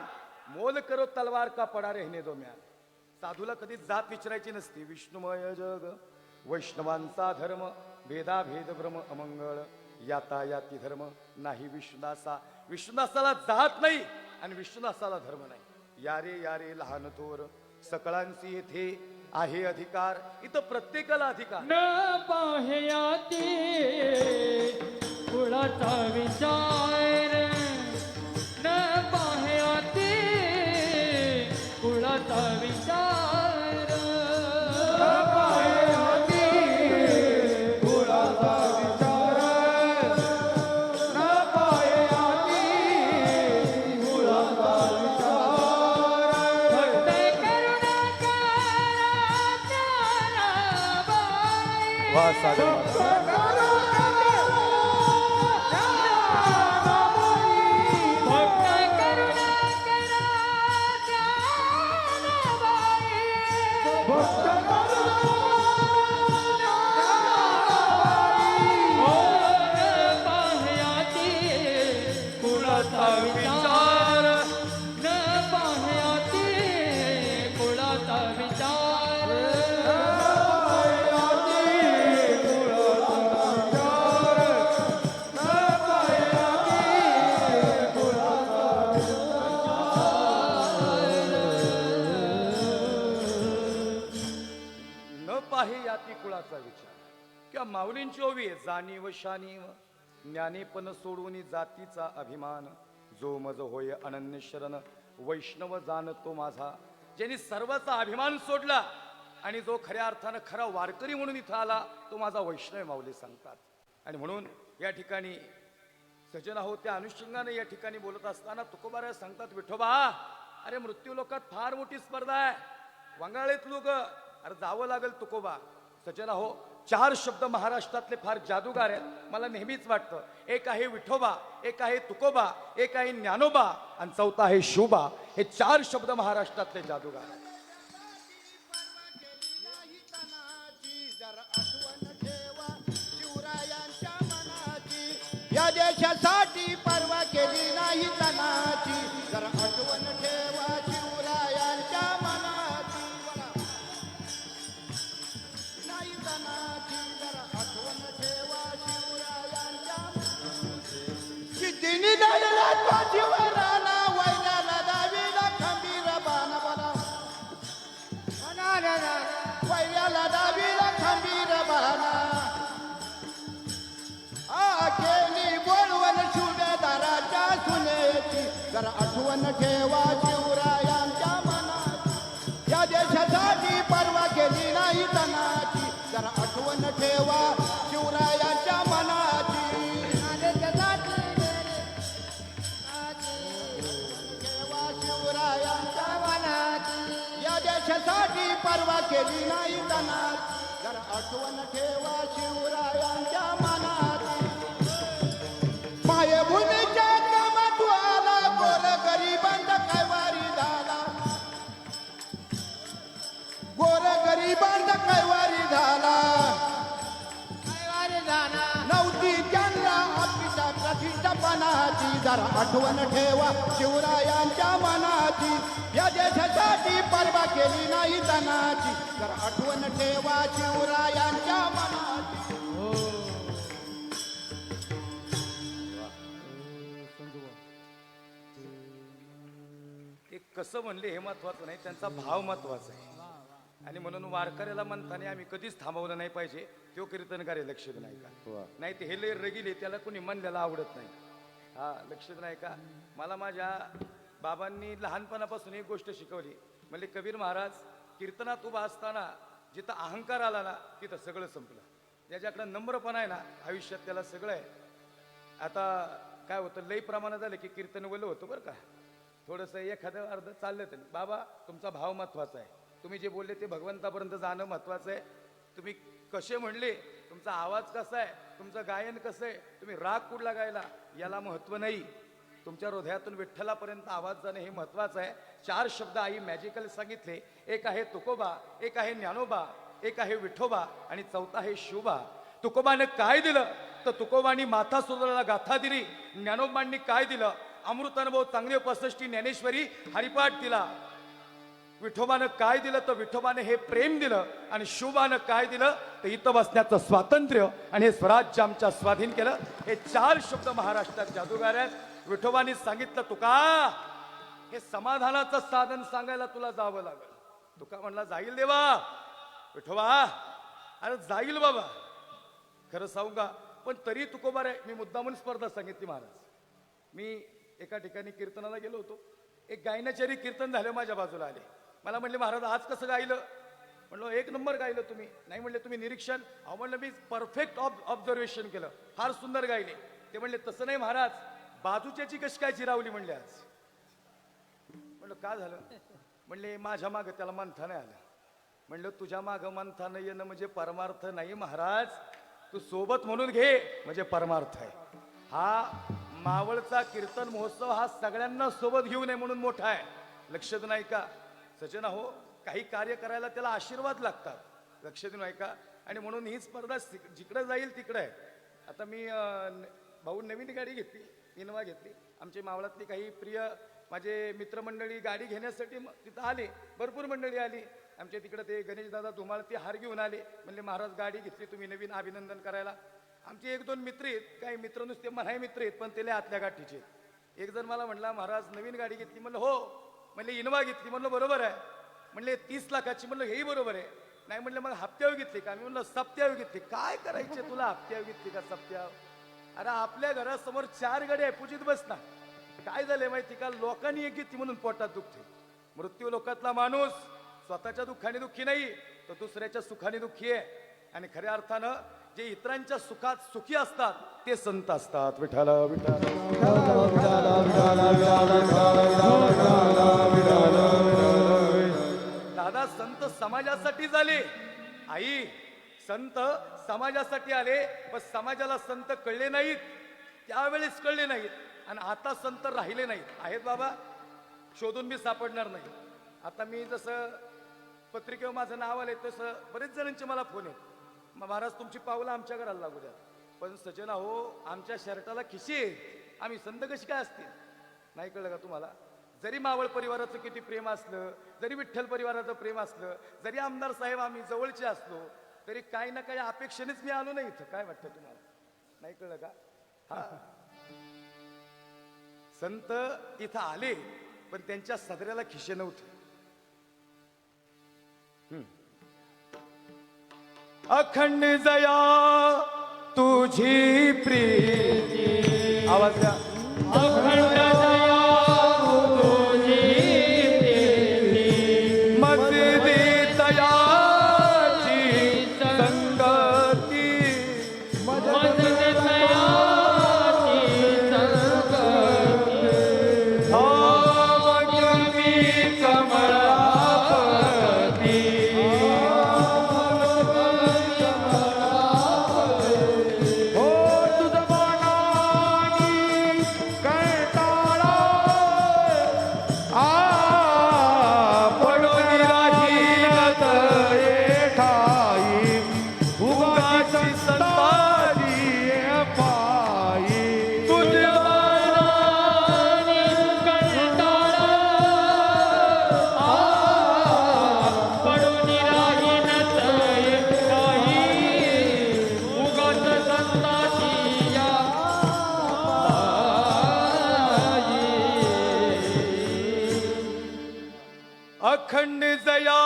मोल करो तलवार का पडा रहने दो म्यान. साधूला कधी जात विचारायची नसती. विष्णुमय जग वैष्णवांचा धर्म, भेदाभेद भ्रम अमंगळ, याता याती धर्म नाही विष्णुदासा. विष्णुदासाला जात नाही आणि विष्णुदासाला धर्म नाही. यारे यारे लहान थोर सकळांची येथे आहे अधिकार. इथं प्रत्येकाला अधिकार. न पाहयाती कुळाचा विचार, न पाहयाती कुळाचा विचार. वा साधू विचार, न पाहयाती कुळाचा विचार. न पाहे याती कुळाचा विचार. किंवा माऊलींची ओवी आहे, जाणीव शानीव ज्ञानेपण सोडून जातीचा अभिमान, जो मज होय अनन्य शरण वैष्णव जाणतो माझा. ज्यांनी सर्वाचा अभिमान सोडला आणि जो खऱ्या अर्थानं खरा वारकरी म्हणून इथं आला, तो माझा वैष्णव माऊली सांगतात. आणि म्हणून या ठिकाणी सजन आहोत त्या अनुषंगाने या ठिकाणी बोलत असताना तुकोबाराय सांगतात, विठोबा अरे मृत्यू लोकात फार मोठी स्पर्धा आहे. वंगाळीत लोक अरे जावं लागेल तुकोबा. सजन आहो, 4 शब्द महाराष्ट्रातले फार जादूगार आहेत. मला नेहमीच वाटतं, एक आहे विठोबा, एक आहे तुकोबा, एक आहे ज्ञानोबा आणि चौथा आहे शिवबा. हे 4 शब्द महाराष्ट्रातले जादूगार आहेत. या देशासाठी परवा केली नाही तनाची, जर आठवण ठेवा शिवरायांच्या मनाची. नाही तनाची, जर आठवण ठेवा शिवरायांच्या. कितीनी लढला तो शिवराला, वैराला दावीला खंबीर बाण बना. वैराला दावीला खंबीर बाणा. केली बोलवण सुभेदाराच्या सुनेची, जर आठवण ठेवा शिवरायांच्या मनात. या देशासाठी परवा केली नाही तनाची, जर आठवण ठेवा शिवरायांच्या मनाची. ठेवा शिवरायांच्या मनाची. या देशासाठी परवा केली नाही तनाची, जर आठवण ठेवा शिवरायांच्या मनात. मायभूमीच्या कामातवाला गोर गरिबांचा कैवारी झाला. गोर गरिबांचा कैवारी झाला. नव्हती त्यांना आपल्या प्रतिष्ठापनाची, जरा आठवण ठेवा शिवरायांच्या मनाची. या देशासाठी परवा केली नाही तनाची, जरा आठवण ठेवा शिवरायांच्या मनाची. ते कसं म्हणले हे महत्वाचं नाही, त्यांचा भाव महत्वाचा आहे. आणि म्हणून वारकऱ्याला म्हणताना आम्ही कधीच थांबवलं नाही पाहिजे. तो कीर्तनकारी लक्षात नाही का, नाही ते हे लय रगिले, त्याला कोणी म्हणल्याला आवडत नाही. हा लक्षात नाही का. मला माझ्या बाबांनी लहानपणापासून एक गोष्ट शिकवली. म्हणजे कबीर महाराज कीर्तनात उभा असताना जिथं अहंकार आला ना, तिथं सगळं संपलं. ज्याच्याकडं नम्रपणा आहे ना आयुष्यात, त्याला सगळं आहे. आता काय होतं, लई प्रमाणात झालं की कीर्तन वलं होतं बरं का. थोडंसं एखादं अर्ध चाललं तर बाबा तुमचा भाव महत्वाचा आहे. तुम्ही जे बोलले ते भगवंतापर्यंत जाणं महत्वाचं आहे. तुम्ही कसे म्हणले, तुमचा आवाज कसा आहे, तुमचं गायन कसं आहे, तुम्ही राग कुठला गायला याला महत्व नाही. तुमच्या हृदयातून विठ्ठलापर्यंत आवाज जाणं हे महत्वाचं आहे. 4 शब्द आई मॅजिकल सांगितले. एक आहे तुकोबा, एक आहे ज्ञानोबा, एक आहे विठोबा आणि चौथा आहे शिवबा. तुकोबानं काय दिलं तर तुकोबांनी माथा सोदराला गाथा दिली. ज्ञानोबांनी काय दिलं? अमृतानुभव चांगले 65 ज्ञानेश्वरी हरिपाठ दिला. विठोबानं काय दिलं तर विठोबानं हे प्रेम दिलं. आणि शिवबानं काय दिलं तर इथं बसण्याचं स्वातंत्र्य आणि हे स्वराज्य आमच्या स्वाधीन केलं. हे 4 शब्द महाराष्ट्रात जादूगार आहेत. विठोबांनी सांगितलं तुका हे समाधानाचं साधन सांगायला तुला जावं लागल. तुका म्हणला जाईल देवा. विठोबा अरे जाईल बाबा. खरं सांगू का पण तरी तुकोबा रे मी मुद्दामून स्पर्धा सांगितली महाराज. मी एका ठिकाणी कीर्तनाला गेलो होतो. एक गायनाचारी कीर्तन झालं माझ्या बाजूला आले. मला म्हणले महाराज आज कसं गायलं? म्हणलं एक नंबर गायलं तुम्ही. नाही म्हणले तुम्ही निरीक्षण. अहो म्हणलं मी परफेक्ट ऑब्झर्वेशन केलं. फार सुंदर गायले. ते म्हणले तसं नाही महाराज बाजूच्याची कशी काय चिरावली म्हणले आज. म्हणलं का झालं? म्हणले माझ्या मागं त्याला मंथन आलं. म्हणलं तुझ्या मागं मंथन येणं म्हणजे परमार्थ नाही महाराज. तू सोबत म्हणून घे म्हणजे परमार्थ आहे. हा मावळचा कीर्तन महोत्सव हा सगळ्यांना सोबत घेऊ नये म्हणून मोठा आहे. लक्ष देऊन ऐका सजन हो. काही कार्य करायला त्याला आशीर्वाद लागतात. लक्ष देऊन ऐका. आणि म्हणून ही स्पर्धा जिकडे जाईल तिकडे आहे. आता मी भाऊ नवीन गाडी घेतली. इनोवा घेतली. आमची मावळातली काही प्रिय माझे मित्रमंडळी गाडी घेण्यासाठी तिथं आले. भरपूर मंडळी आली. आमच्या तिकडे ते गणेशदादा धुमाळ ते हार घेऊन आले. म्हणले महाराज गाडी घेतली तुम्ही नवीन अभिनंदन करायला. आमचे 1-2 मित्र आहेत. काही मित्र नुसते म्हणाय मित्र आहेत पण ते आतल्या गाठीचे. एक जण मला म्हणला महाराज नवीन गाडी घेतली. म्हणलं हो. म्हणले इनोवा घेतली. म्हणलं बरोबर आहे. म्हणले 30 लाखाची. म्हणलं हेही बरोबर आहे. नाही म्हणलं मग हप्त्यावर घेतली का? मी म्हणलं सप्त्यावर घेतली. काय करायचे तुला हप्त्यावर घेतली का सप्त्यावर? अरे आपल्या घरासमोर 4 गाड्या आहे पूजित बस ना. काय झालंय माहिती का लोकांनी एक घेतली म्हणून पोटात दुखते. मृत्यू लोकातला माणूस स्वतःच्या दुःखाने दुःखी नाही तर दुसऱ्याच्या सुखाने दुःखी आहे. आणि खऱ्या अर्थानं जे इतरांच्या सुखात सुखी असतात ते संत असतात. विठ्ठल विठ्ठल दादा संत समाजासाठी झाले. आई संत समाजासाठी आले पण समाजाला संत कळले नाहीत. त्यावेळेस कळले नाहीत आणि आता संत राहिले नाहीत. आहेत बाबा शोधून मी सापडणार नाही. आता मी जसं पत्रिकेवर माझं नाव आले तसं बरेच जणांचे मला फोन आहेत. महाराज तुमची पावलं आमच्या घराला लागू द्या. पण सजना हो आमच्या शर्टाला खिशी आहे. आम्ही संत कशी काय असतील? नाही कळलं का तुम्हाला? जरी मावळ परिवाराचं किती प्रेम असलं जरी विठ्ठल परिवाराचं प्रेम असलं जरी आमदार साहेब आम्ही जवळचे असलो तरी काही ना काही अपेक्षेनेच मी आलो नाही इथं. काय वाटतं तुम्हाला? नाही कळलं का? हा संत इथं आले पण त्यांच्या सदऱ्याला खिशे नव्हते. अखंड जया तुझी प्रीती. आवाज द्या. अखंड दया तुझी प्रीती. मजदी तयाची संगती. मजद तयाची संगती. धामगमी कमलापती. हो तुझ मनानी कंटाळा पडून राहील ठाई उगाची संताजी पायी. तुझ्या मनानी कंटाळा पडून राहीन तय काही. उगाच संताची या अखंड जया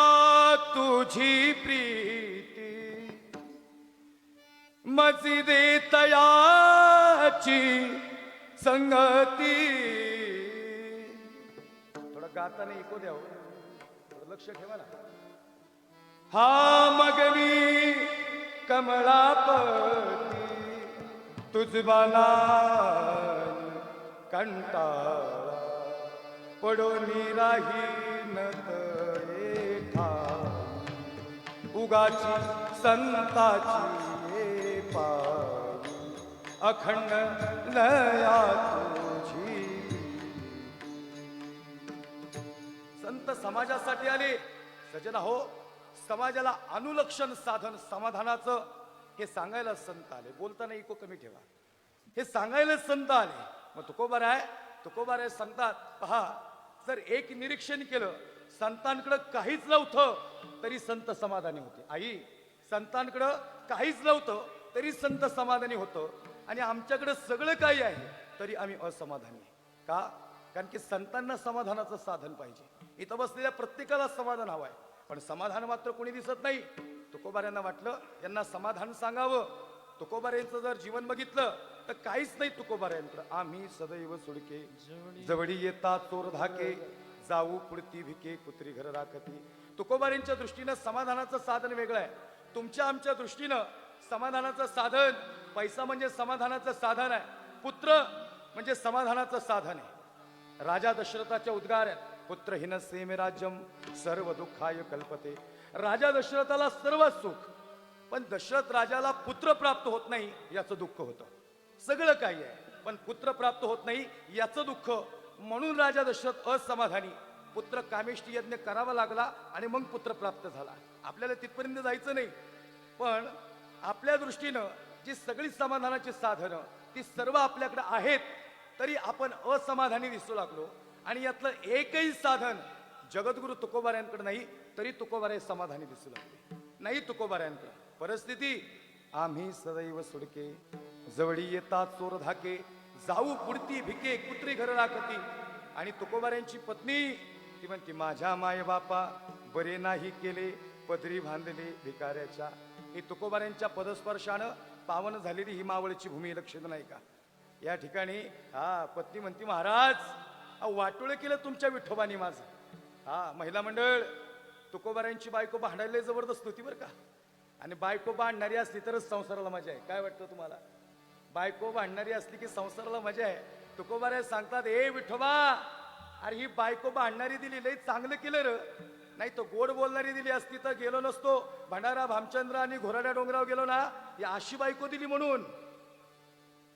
तुझी प्रीती. मजिदे तयाची संगती. थोडं गाताने ऐकू द्या. थोडं लक्ष ठेवा ना. हा मगनी कमळापती. तुझबाना कंटाळा पडून राहीन तये ठाई. उगाची संताची ये पायी. अखंड लया तुझी. संत समाजासाठी आले. सजना हो समाजाला अनुलक्षण साधन समाधानाचं हे सांगायला संत आले. बोलताना इको कमी ठेवा. हे सांगायला संत आले. मग तुकोबाराय सांगतात, पहा, जर एक निरीक्षण केलं, संतांकडं काहीच नव्हतं तरी संत समाधानी होते. आई, संतांकडं काहीच नव्हतं तरी संत समाधानी होतं, आणि आमच्याकडे सगळं काही आहे तरी आम्ही असमाधानी आहे. का? कारण की संतांना समाधानाचं साधन पाहिजे. इथं बसलेल्या प्रत्येकाला समाधान हवं आहे, पण समाधान मात्र कोणी दिसत नाही. तुकोबाऱ्यांना वाटलं यांना समाधान सांगावं. तुकोबाऱ्यांचं जर जीवन बघितलं तर काहीच नाही तुकोबाऱ्यांकडं. आम्ही सदैव सुडके, जवळी येता चोर धाके, जाऊ पुढती भिके, कुत्री घर राखती. तुकोबाऱ्यांच्या दृष्टीनं समाधानाचं साधन वेगळं आहे. तुमच्या आमच्या दृष्टीनं समाधानाचं साधन, पैसा म्हणजे समाधानाचं साधन आहे, पुत्र म्हणजे समाधानाचं साधन आहे. राजा दशरथाच्या उद्गार आहेत, पुत्रहीन सेमे राज्यम सर्व दुःखाय कल्पते. राजा दशरथाला सर्व सुख, पण दशरथ राजाला पुत्र प्राप्त होत नाही याचं दुःख होतं. सगळं काही आहे पण पुत्र प्राप्त होत नाही याचं दुःख. म्हणून राजा दशरथ असमाधानी. पुत्र कामेष्टी यज्ञ करावा लागला आणि मग पुत्र प्राप्त झाला. आपल्याला तिथपर्यंत जायचं नाही, पण आपल्या दृष्टीनं जी सगळी समाधानाची साधनं ती सर्व आपल्याकडे आहेत तरी आपण असमाधानी दिसू लागलो. आणि यातलं एकही साधन जगद्गुरु तुकोबाऱ्यांकडे नाही तरी तुकोबारे समाधानी दिसू लागले. नाही तुकोबाऱ्यांकडे परिस्थिती, आम्ही सदैव सुडके, जवळी येता चोर धाके, जाऊ पुढती भिके, कुत्री घर राखती. आणि तुकोबाऱ्यांची पत्नी ती म्हणते, माझ्या माय बापा बरे नाही केले, पदरी बांधले भिकाऱ्याच्या. ही तुकोबाऱ्यांच्या पदस्पर्शानं पावन झालेली ही मावळची भूमी लक्षण नाही का? या ठिकाणी पत्नी म्हणती, महाराज वाटोळ केलं तुमच्या विठोबानी माझं. महिला मंडळ, तुकोबाऱ्यांची बायको भांडायला जबरदस्त होती बरं का. आणि बायको भांडणारी असली तरच संसाराला मजा आहे. काय वाटतं तुम्हाला? बायको भांडणारी असली की संसाराला मजा आहे. तुकोबाऱ्या सांगतात, ए विठोबा, अरे ही बायको भांडणारी दिली, लई चांगलं केलं र. नाही तो गोड बोलणारी दिली असती तर गेलो नसतो. भंडारा भामचंद्र आणि घोराड्या डोंगरावर गेलो ना, या अशी बायको दिली म्हणून.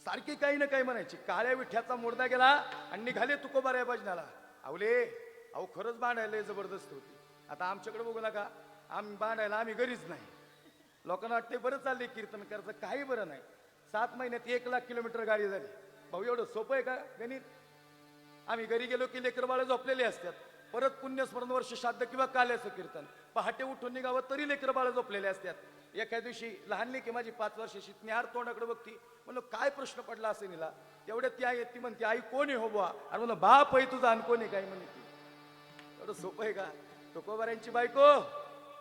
सारखी काही ना काही म्हणायची. काळ्या विठ्याचा मुर्दा गेला आणि निघाले तुकोबाऱ्या भजनाला. अहो खरंच भांडायला जबरदस्त होती. आता आमच्याकडे बघू नका, आम्ही भांडायला आम्ही घरीच नाही. लोकांना वाटते बरं चालले कीर्तन करायचं, काही बरं नाही. 7 महिन्यात 1,00,000 किलोमीटर गाडी झाली. भाऊ एवढं सोपं आहे का गणित? आम्ही घरी गेलो की लेकर बाळ झोपलेले असतात. परत पुण्यस्मरण वर्ष श्राद्ध किंवा काल्याचं कीर्तन, पहाटे उठून निघावं तरी लेकर बाळ झोपलेले असतात. एका दिवशी लहान लेकी माझी 5 वर्षाची निहार तोंडाकडे बघती. म्हणलं काय प्रश्न पडला असेल हिला? तेवढ्यात ती आई ती म्हणते, आई कोण आहे हो बुवा? आणि म्हणलं बाप आहे तुझा आणि कोण आहे काय म्हणे ती. एवढं सोपं आहे का? तुकोबाऱ्यांची बायको,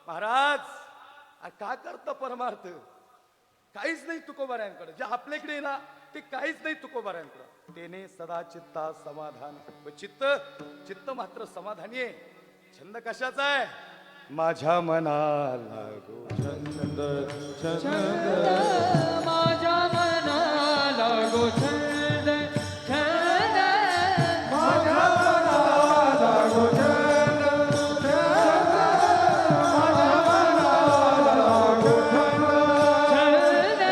महाराज का करता परमार्थ? काहीच नाही तुकोबाऱ्यांकडे. जे आपल्याकडे आहे ना ते काहीच नाही तुकोबाऱ्यांकडे. तेने सदा चित्ता समाधान. चित्त मात्र समाधानी आहे. छंद कशाचा आहे? माझ्या मनाला गो छंद, माझ्या मनाला गो छंद, छंद माझ्या मनाला गो छंद, छंद माझ्या मनाला गो छंद, छंद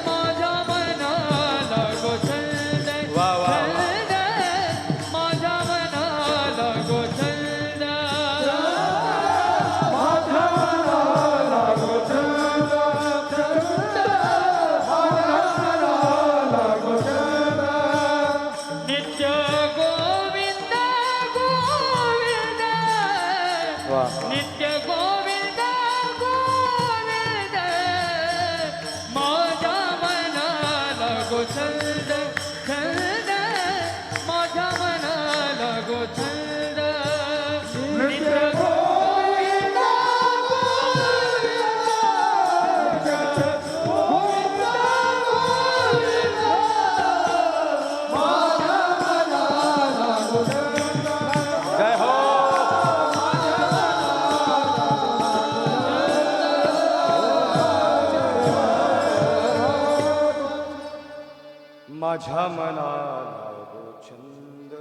माझ्या मनाला गो छंद, वा वा छंद माझ्या मनाला गो छंद, माझ्या मनाला गो छंद, छंद माझ्या मनाला गो छंद. नित्य गोविंद गोविंद, वा. नित्य गोविंद गोविंद, माझ्या मनाला गो छंद, छंद माझ्या मनाला गो छंद. नित्य गोविंद गोविंद, गोविंद गोविंद, माझ्या मनाला गो छंद. जय हो. माझ्या मनाला गो छंद,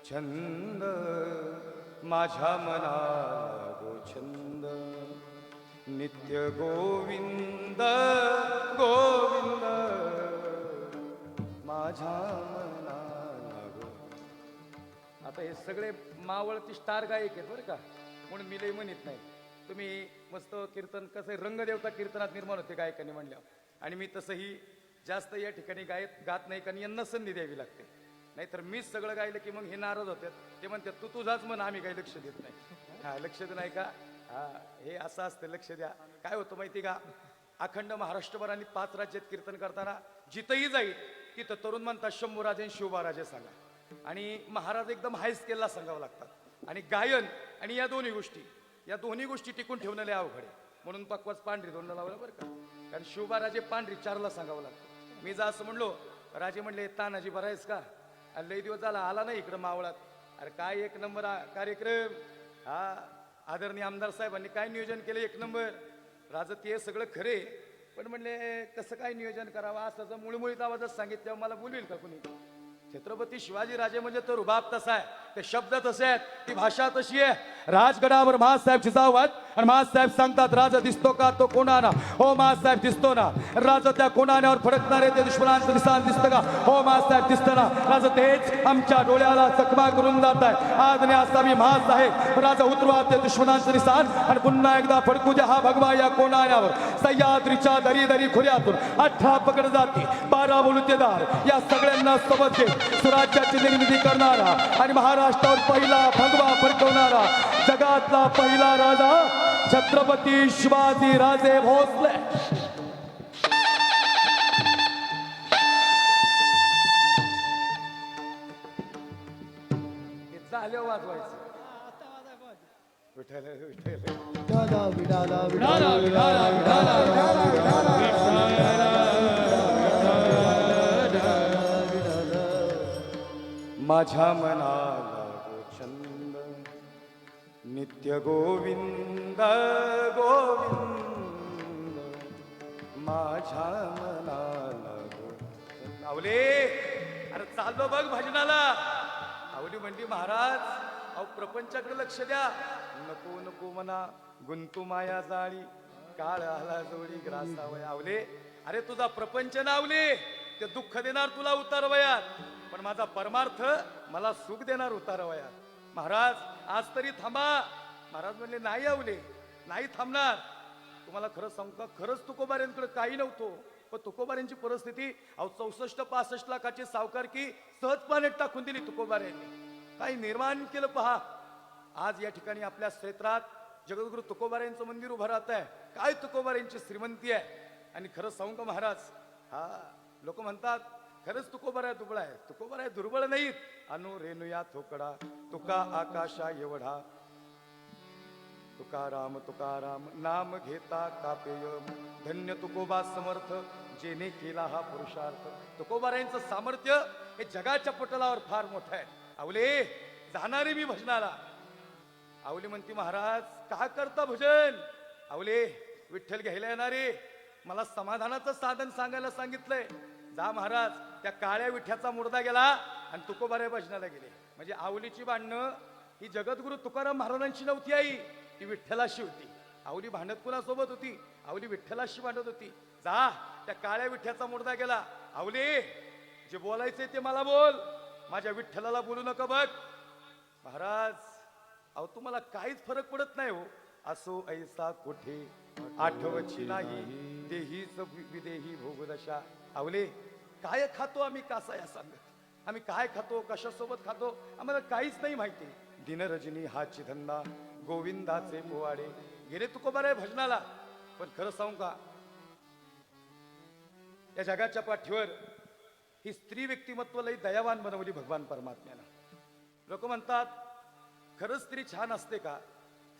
छंद माझ्या मनाला गो छंद. नित्य गोविंद गोविंद, माझ्या मनाला गो. आता हे सगळे मावळती स्टार गायक आहेत बरं का, म्हणून मी लई म्हणत नाही. तुम्ही मस्त कीर्तन कसं रंगदेवता कीर्तनात निर्माण होते गायकांनी म्हणल्यावर. आणि मी तसंही जास्त या ठिकाणी गात नाही कारण यांना संधी द्यावी लागते. नाहीतर मीच सगळं गायलं की मग हे नाराज होतात. ते म्हणतात तू तुझाच म्हण, आम्ही काही लक्ष देत नाही. हा लक्ष दे नाही का, हा हे असं असतं, लक्ष द्या. काय होतं माहिती का, अखंड महाराष्ट्रभर आणि 5 राज्यात कीर्तन करताना जिथंही जाईल तिथं तरुण म्हणतात शंभूराजे आणि शिवबाराजे सांगा. आणि महाराज एकदम हाय स्केलला सांगावं लागतात. आणि गायन आणि या दोन्ही गोष्टी टिकून ठेवणं लय अवघड आहे. म्हणून पक्वाच पांढरी 2ला लावलं बरं का. कारण शिवबाराजे पांढरी 4ला सांगावं लागतं. मी जा असं म्हणलो, राजे म्हणले तानाजी बरा आहेस का, आणि लई दिवस झाला आला नाही इकडं मावळात. अरे काय एक नंबर कार्यक्रम, हा आदरणीय आमदार साहेबांनी काय नियोजन केलं, एक नंबर. राजा ते सगळं खरे, पण म्हणले कसं काय नियोजन करावं, असं मुळमुळीत आवाजच सांगितल्यावर मला बोलवेल का कुणी. छत्रपती शिवाजी राजे म्हणजे तो रुबाब तसा आहे, ते शब्द तसे आहेत, ती भाषा तशी आहे. राजगडावर महासाहेब जिजावत आणि महासाहेब सांगतात राजा दिसतो का, तो कोणाना, हो महासाहेब दिसतो ना. राजा त्या कोणाण्यावर फडकणारे ते दुश्मनांचं निशाण दिसतं का, हो महासाहेब दिसतं ना. राजा तेच आमच्या डोळ्याला चकमा करून जात आहे. आज ने असा मी महास आहे, राजा उतरवा ते दुश्मनांचं निशाण आणि पुन्हा एकदा फडकू द्या हा भगवा या कोणाण्यावर. सह्याद्रीच्या दरी दरी खोऱ्यातून 18 पकड जाती, 12 बलुतेदार या सगळ्यांना सोबत घेत स्वराज्याची निर्मिती करणारा आणि महाराष्ट्रावर पहिला भगवा फडकवणारा जगातला पहिला राजा छत्रपती शिवाजी राजे भोसले. झाले वाजवायचं. विठ्ठल विठ्ठल विठाला विठाला विठाला विठाला विठाला माझ्या मनाला गो छंद नित्य गोविंद गोविंद, माझ्या मनाला गो छंद. आवले अरे चाललो बघ भजनाला. आवली म्हणली महाराज अहो प्रपंचाकडे लक्ष द्या. नको नको म्हणा गुंतू माया जाळी, काळ आला जोडी ग्रासावया. आवले अरे तुझा प्रपंच नावले ते दुःख देणार तुला उतारवयात, पण माझा परमार्थ मला सुख देणार उतारवयात. महाराज आज तरी थांबा. महाराज म्हणले नाही आवले नाही थांबणार. तुम्हाला खरं सांगू का, खरंच तुकोबाऱ्यांकडे काही नव्हतं, पण तुकोबाऱ्यांची परिस्थिती अहो 64-65 लाखाची सावकारकी सहजपणे टाकून दिली तुकोबाऱ्यांनी. काही निर्माण केलं पहा. आज या ठिकाणी आपल्या क्षेत्रात जगद्गुरु तुकोबाऱ्यांचं मंदिर उभं राहत आहे. काय तुकोबाऱ्यांची श्रीमंती आहे. आणि खरं सांगू का महाराज, हा लोक म्हणतात खरंच तुकोबाऱ्या दुबळा आहे, तुकोबाऱ्या दुर्बळ नाहीत. अनु रेणुया थोकडा तुका आकाशा एवढा, तुकाराम तुकाराम नाम घेता कापेय, धन्य तुकोबा समर्थ जेने केला हा पुरुषार्थ. तुकोबाऱ्यांचं सामर्थ्य हे जगाच्या पटलावर फार मोठं आहे. आवले जाणारे मी भजनाला. आवली म्हणती महाराज का करता भजन. आवले विठ्ठल घ्यायला येणारे मला समाधानाचं साधन सांगायला सांगितलंय. जा महाराज. त्या काळ्या विठ्याचा मुर्दा गेला आणि तुकोबाऱ्या भजनाला गेले. म्हणजे आवलीची भांडणं ही जगद्गुरु तुकाराम महाराजांची नव्हती आई, ती विठ्ठलाशी होती. आवली भांडत कुणासोबत होती, आवली विठ्ठलाशी भांडत होती. जा त्या काळ्या विठ्याचा मुर्दा गेला. आवले जे बोलायचे ते मला बोल, माझ्या विठ्ठलाला बोलू नका बघ. महाराज अहो तुम्हाला काहीच फरक पडत नाही हो. असो ऐसा कुठे आठवची नाही, देहीच विदेही भोगदशा. आवले काय खातो आम्ही कासा या सांगत, आम्ही काय खातो कशासोबत खातो आम्हाला काहीच नाही माहिती. दिनरजनी हाची धंदा गोविंदाचे पोवाडे. गेले तुकोबाऱ्या भजनाला. पण खरं सांगू का, या जगाच्या पाठीवर ही स्त्री व्यक्तिमत्व लई दयावान बनवली भगवान परमात्म्यानं. लोक म्हणतात खरंच स्त्री छान असते का.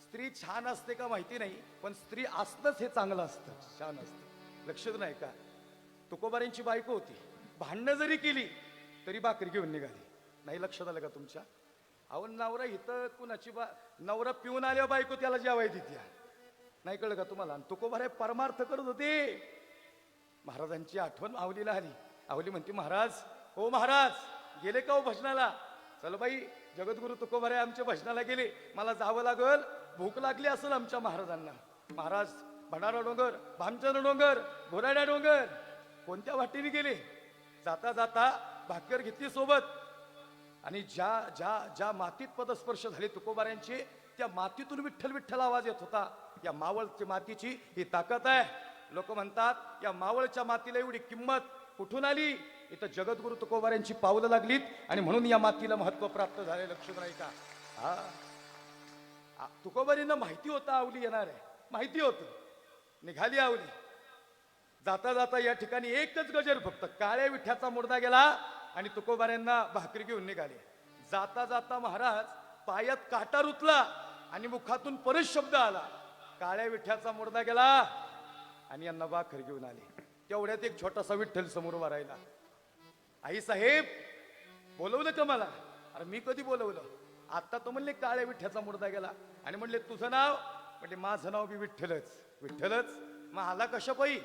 स्त्री छान असते का माहिती नाही, पण स्त्री असणंच हे चांगलं असतं, छान असतं. लक्षात नाही का, तुकोबाऱ्यांची बायको होती, भांडणं जरी केली तरी भाकरी घेऊन निघाली. नाही लक्षात आलं का तुमच्या. अहो नवरा इथं कुणाची नवरा पिऊन आल्या बायको त्याला जेवाय देत्या. नाही कळलं का तुम्हाला. तुकोबाऱ्या परमार्थ करत होते. महाराजांची आठवण आवलीला आली. आवली म्हणते महाराज हो महाराज गेले का हो भजनाला. चल बाई जगद्गुरु तुकोबाऱ्या आमच्या भजनाला गेले, मला जावं लागल, भूक लागली असेल आमच्या महाराजांना. महाराज भंडारा डोंगर, भामचंद्र डोंगर, घोराड्या डोंगर कोणत्या वाटेने गेले. जाता जाता भाकर घेतली सोबत. आणि ज्या ज्या ज्या मातीत पदस्पर्श झाले तुकोबाऱ्यांचे, त्या मातीतून विठ्ठल विठ्ठल आवाज येत होता. या मावळच्या मातीची ही ताकद आहे. लोक म्हणतात या मावळच्या मातीला एवढी किंमत कुठून आली? इथं जगद्गुरु तुकोबाऱ्यांची पावलं लागलीत आणि म्हणून या मातीला महत्व प्राप्त झाले. लक्ष्मण नाही का? तुकोबारींना माहिती होतं आवली येणार आहे, माहिती होतं. निघाली आवली. जाता जाता या ठिकाणी एकच गजर, फक्त काळ्या विठ्याचा मुर्दा गेला आणि तुकोबाऱ्यांना भाकरी घेऊन निघाले. जाता जाता महाराज पायात काटा रुतला आणि मुखातून परत शब्द आला, काळ्या विठ्याचा मुर्दा गेला, आणि यांना भाकर घेऊन आले. तेवढ्यात एक छोटासा विठ्ठल समोर उभा राहिला. आई साहेब बोलवलं का मला? अरे मी कधी बोलवलं? आता तो म्हणले काळ्या विठ्याचा मुर्दा गेला. आणि म्हणले तुझं नाव? म्हणजे माझं नाव बी विठ्ठलच. विठ्ठलच? मग आला कशापायी?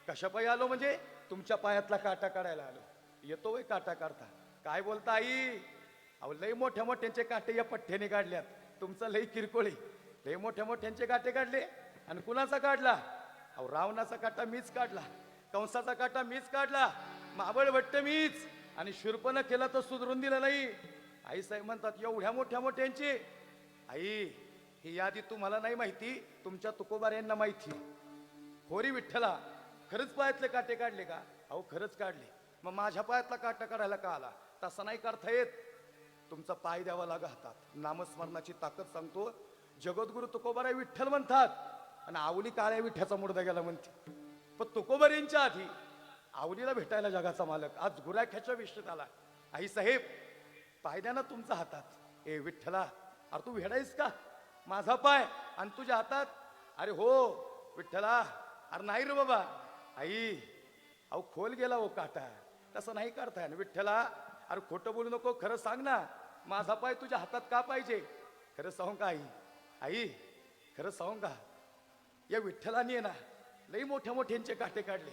कशापायी आलो म्हणजे तुमच्या पायातला काटा काढायला आलो. येतो वय काटा काढता? काय बोलता आई? अहो लय मोठ्या मोठ्यांचे काटे या पठ्ठ्याने काढल्यात. तुमचं लय किरकोळी. लय मोठ्या मोठ्यांचे काटे काढले. आणि कुणाचा काढला? अहो रावणाचा काटा मीच काढला, कंसाचा काटा मीच काढला, माबळ भट्ट मीच, आणि शूर्पण केला तर सुधरून दिलं नाही. आई साहेब म्हणतात एवढ्या मोठ्या मोठ्यांचे? आई ही यादी तुम्हाला नाही माहिती, तुमच्या तुकोबाऱ्यांना माहिती. होरी विठ्ठला खरंच पायातले काटे काढले का? अहो खरंच काढले. मग माझ्या पायातला काटा काढायला का आला? तसं नाही करता येत. तुमचा पाय द्यावा लागा हातात. नामस्मरणाची ताकद सांगतो. जगद्गुरु तुकोबाराय विठ्ठल म्हणतात आणि आवली काळ्या विठ्याचा मुर्दा गेला म्हणते. पण तुकोबारींच्या आधी आवलीला भेटायला जगाचा मालक आज गुराख्याच्या विषयात आला. आई साहेब पाय द्या ना तुमच्या हातात. ए विठ्ठला, अरे तू भेडायस का? माझा पाय आणि तुझ्या हातात? अरे हो विठ्ठला. अरे नाही रे बाबा. आई अहो खोल गेला हो काटा, तसं नाही करताय ना विठ्ठला. अरे खोटं बोलू नको, खरं सांग ना, माझा पाय तुझ्या हातात का पाहिजे? खरं सांगू का आई? आई खरं सांगू का? या विठ्ठलानी आहे ना लई मोठ्या मोठ्यांचे काटे काढले.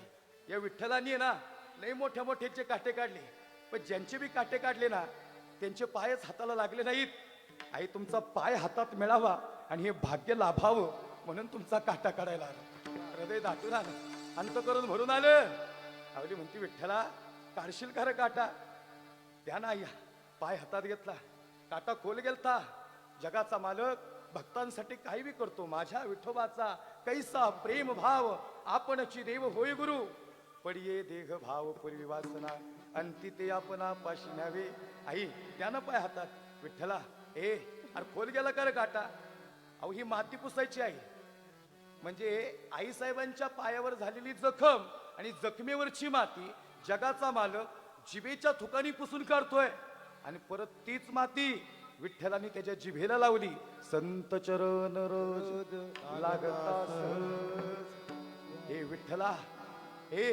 या विठ्ठलानी आहे ना लई मोठ्या मोठ्यांचे काटे काढले. पण ज्यांचे बी काटे काढले ना त्यांचे पायच हाताला लागले नाहीत. आई तुमचा पाय हातात मिळावा आणि हे भाग्य लाभावं म्हणून तुमचा काटा काढायला आला. हृदय दाटून आलं, अंत करून भरून आलं. आवली म्हणती विठ्ठला काढशील का रे काटा? त्या ना या पाय हातात घेतला, काटा खोल गेलता. जगाचा मालक भक्तांसाठी काही बी करतो. माझ्या विठोबाचा कैसा प्रेम भाव, आपणची देव होय गुरु. पडिये देह भाव पूर्वी वासना, अंती ते आपणा पाशी न्यावे. आई त्यानं पाय हातात. विठ्ठला ए अरे खोल गेला का रे काटा? अहो ही माती पुसायची आहे. म्हणजे आई साहेबांच्या पायावर झालेली जखम आणि जखमेवरची माती जगाचा मालक जिभेच्या ठिकाणी पुसून काढतोय. आणि परत तीच माती विठ्ठलाने त्याच्या जिभेला लावली. संत चरण रोज लागता सहज. हे विठ्ठला हे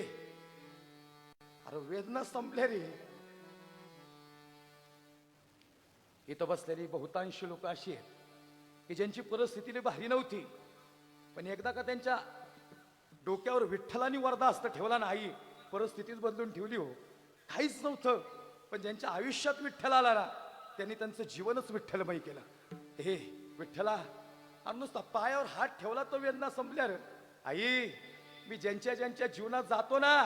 अरे वेदना संपल्या रे. इथं बसलेली बहुतांश लोक अशी आहेत की ज्यांची परिस्थिती भारी नव्हती, पण एकदा का त्यांच्या डोक्यावर विठ्ठलानी वरदाहस्त ठेवला नाही, परिस्थितीच बदलून ठेवली हो. काहीच नव्हतं, पण ज्यांच्या आयुष्यात विठ्ठल आला ना त्यांनी त्यांचं जीवनच विठ्ठलमय केलं. हे विठ्ठला आणि नुसता पायावर हात ठेवला तो वेदना संपल्या रे. आई मी ज्यांच्या ज्यांच्या जीवनात जातो ना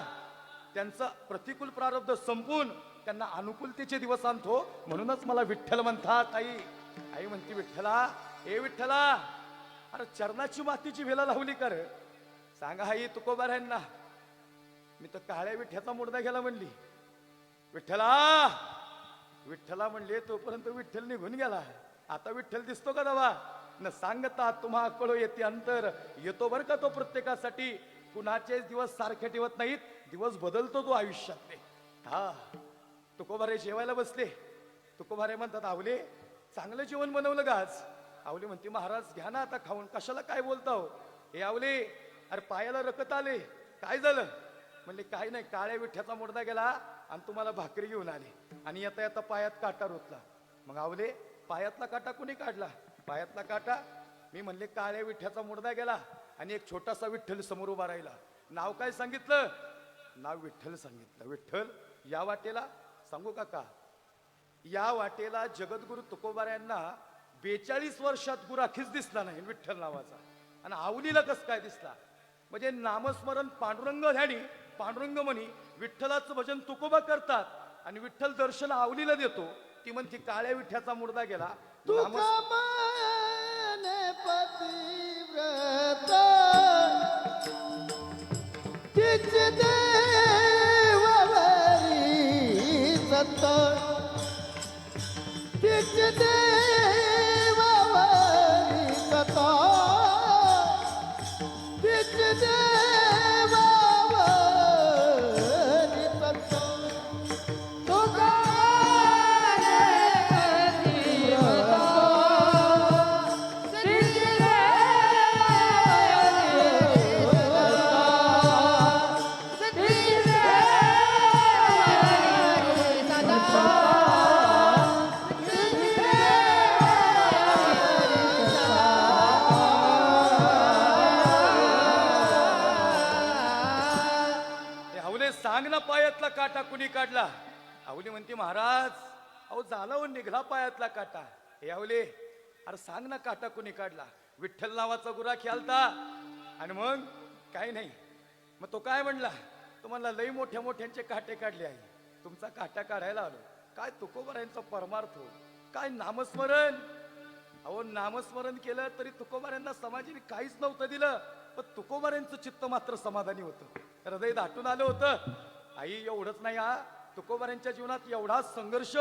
त्यांचं प्रतिकूल प्रारब्ध संपून त्यांना अनुकूलतेचे दिवस आणतो, म्हणूनच मला विठ्ठल म्हणतात. आई आई म्हणती विठ्ठला ए विठ्ठला अरे चरणाची मातीची वेला लावली कर. सांगा आई तुकोबाऱ्यांना मी तर काळ्या विठ्याचा मुर्दा गेला म्हणली. विठ्ठला विठ्ठला म्हणले तोपर्यंत विठ्ठल निघून गेला. आता विठ्ठल दिसतो का दवा? न सांगता तुम्हा कळो येते अंतर. येतो बर का तो प्रत्येकासाठी. कुणाचेच दिवस सारखे ठेवत नाहीत, दिवस बदलतो तो आयुष्यातले. हा तुकोबारे जेवायला बसले. तुकोबारे म्हणतात आवले चांगलं जेवण बनवलं का आज? आवले म्हणते महाराज घ्या ना आता खाऊन. कशाला काय बोलता हो? हे आवले अरे पायाला रकत आले. काय झालं? म्हणले काय नाही, काळ्या विठ्याचा मुर्दा गेला आणि तुम्हाला भाकरी घेऊन आले आणि येता येता पायात काटा रोतला. मग आवले पायातला काटा कुणी काढला? पायातला काटा मी म्हणले काळ्या विठ्याचा मुर्दा गेला आणि एक छोटासा विठ्ठल समोर उभा राहिला. नाव काय सांगितलं? नाव विठ्ठल सांगितलं. विठ्ठल या वाटेला सांगू काका, या वाटेला जगद्गुरु तुकोबाऱ्यांना 42 वर्षात गुराखीच दिसला नाही विठ्ठल नावाचा. आणि आवलीला कस काय दिसला? म्हणजे नामस्मरण पांडुरंग ध्यानी पांडुरंग म्हणी विठ्ठलाचं भजन तुकोबा करतात आणि विठ्ठल दर्शन आवलीला देतो. ती म्हणती काळ्या विठ्याचा मुर्दा गेला. तुका माने पतिव्रते फिरत तिच देवावरी सत तिच देवावरी कथा तिच देवावरी सत तुका आवले सांग ना पायातला काटा कुणी काढला. आवली म्हणते महाराज अहो झाला हो निघला पायातला काटा. हे आवले अरे सांग ना काटा कुणी काढला. विठ्ठल नावाचा गुरा खेळता आणि मग काय नाही. मग तो काय म्हणला तुम्हाला लई मोठ्या मोठ्यांचे काटे काढले आहे. तुमचा काटा काढायला आलो. काय तुकोबारायांचा परमार्थ हो. काय नामस्मरण. अहो नामस्मरण केलं तरी तुकोबारायांना समाजाने काहीच नव्हतं दिलं. पण तुकोबारायांचं चित्त मात्र समाधानी होतं. हृदय दाटून आलं होतं. आई एवढंच नाही हा तुकोबारायांच्या जीवनात एवढा संघर्ष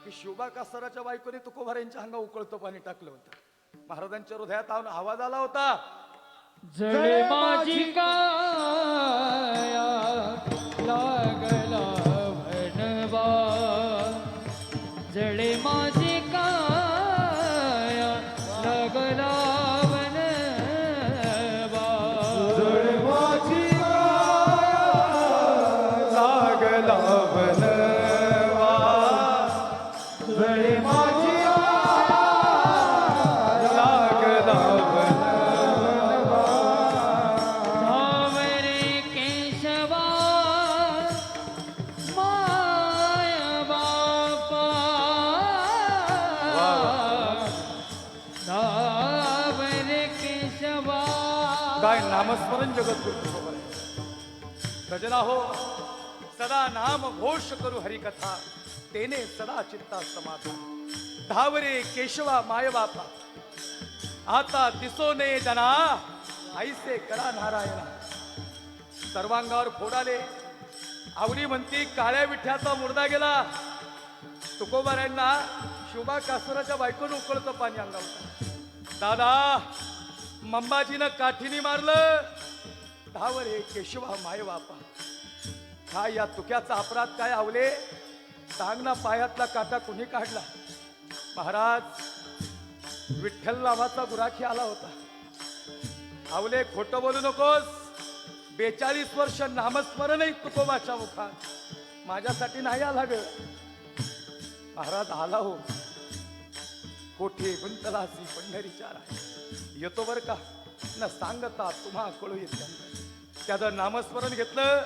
की शिवबा कासाराच्या बायकोने तुकोबारायांच्या अंगा उकळतं पाणी टाकलं होतं. महाराजांच्या हृदयात आवाज आला होता. जळे माझी काया लागला भणवा जळे माझी काया लागला वनवा जळे माझी लागला वनवा जळे माझी लागला वनवा धावरे केशवा माय बापा धावरे केशवा. काय नामस्मरण जगद्गुरु तुकोबाराय. भजना हो सदा नाम घोष करू हरिकथा तेने सदा चित्ता समाधान. धावरे केशवा माय बापा आता दिसो ने जना आईसे करा नारायणा. सर्वांगावर फोडाले. आवडी म्हणती काळ्या विठ्याचा मुर्दा गेला. तुकोबारायांना शिवबा कासुराच्या बायकोनं उकळतं पाणी अंगावर. दादा मंबाजीनं काठीने मारलं. धावरे केशवा माय बापा. काय या तुक्याचा अपराध काय आवले. सांग ना पायातला काटा कुणी काढला. महाराज विठ्ठल नावाचा गुराखी आला होता. आवले खोटं बोलू नकोस. 42 वर्ष नामस्मरणही तुकोबाच्या मुखात. माझ्यासाठी नाही आला ग. महाराज आला हो. कोठे गुंतलासी पंढरीच्या राय. येतो बर का न सांगता तुम्हा कळू येत. त्याचं नामस्मरण घेतलं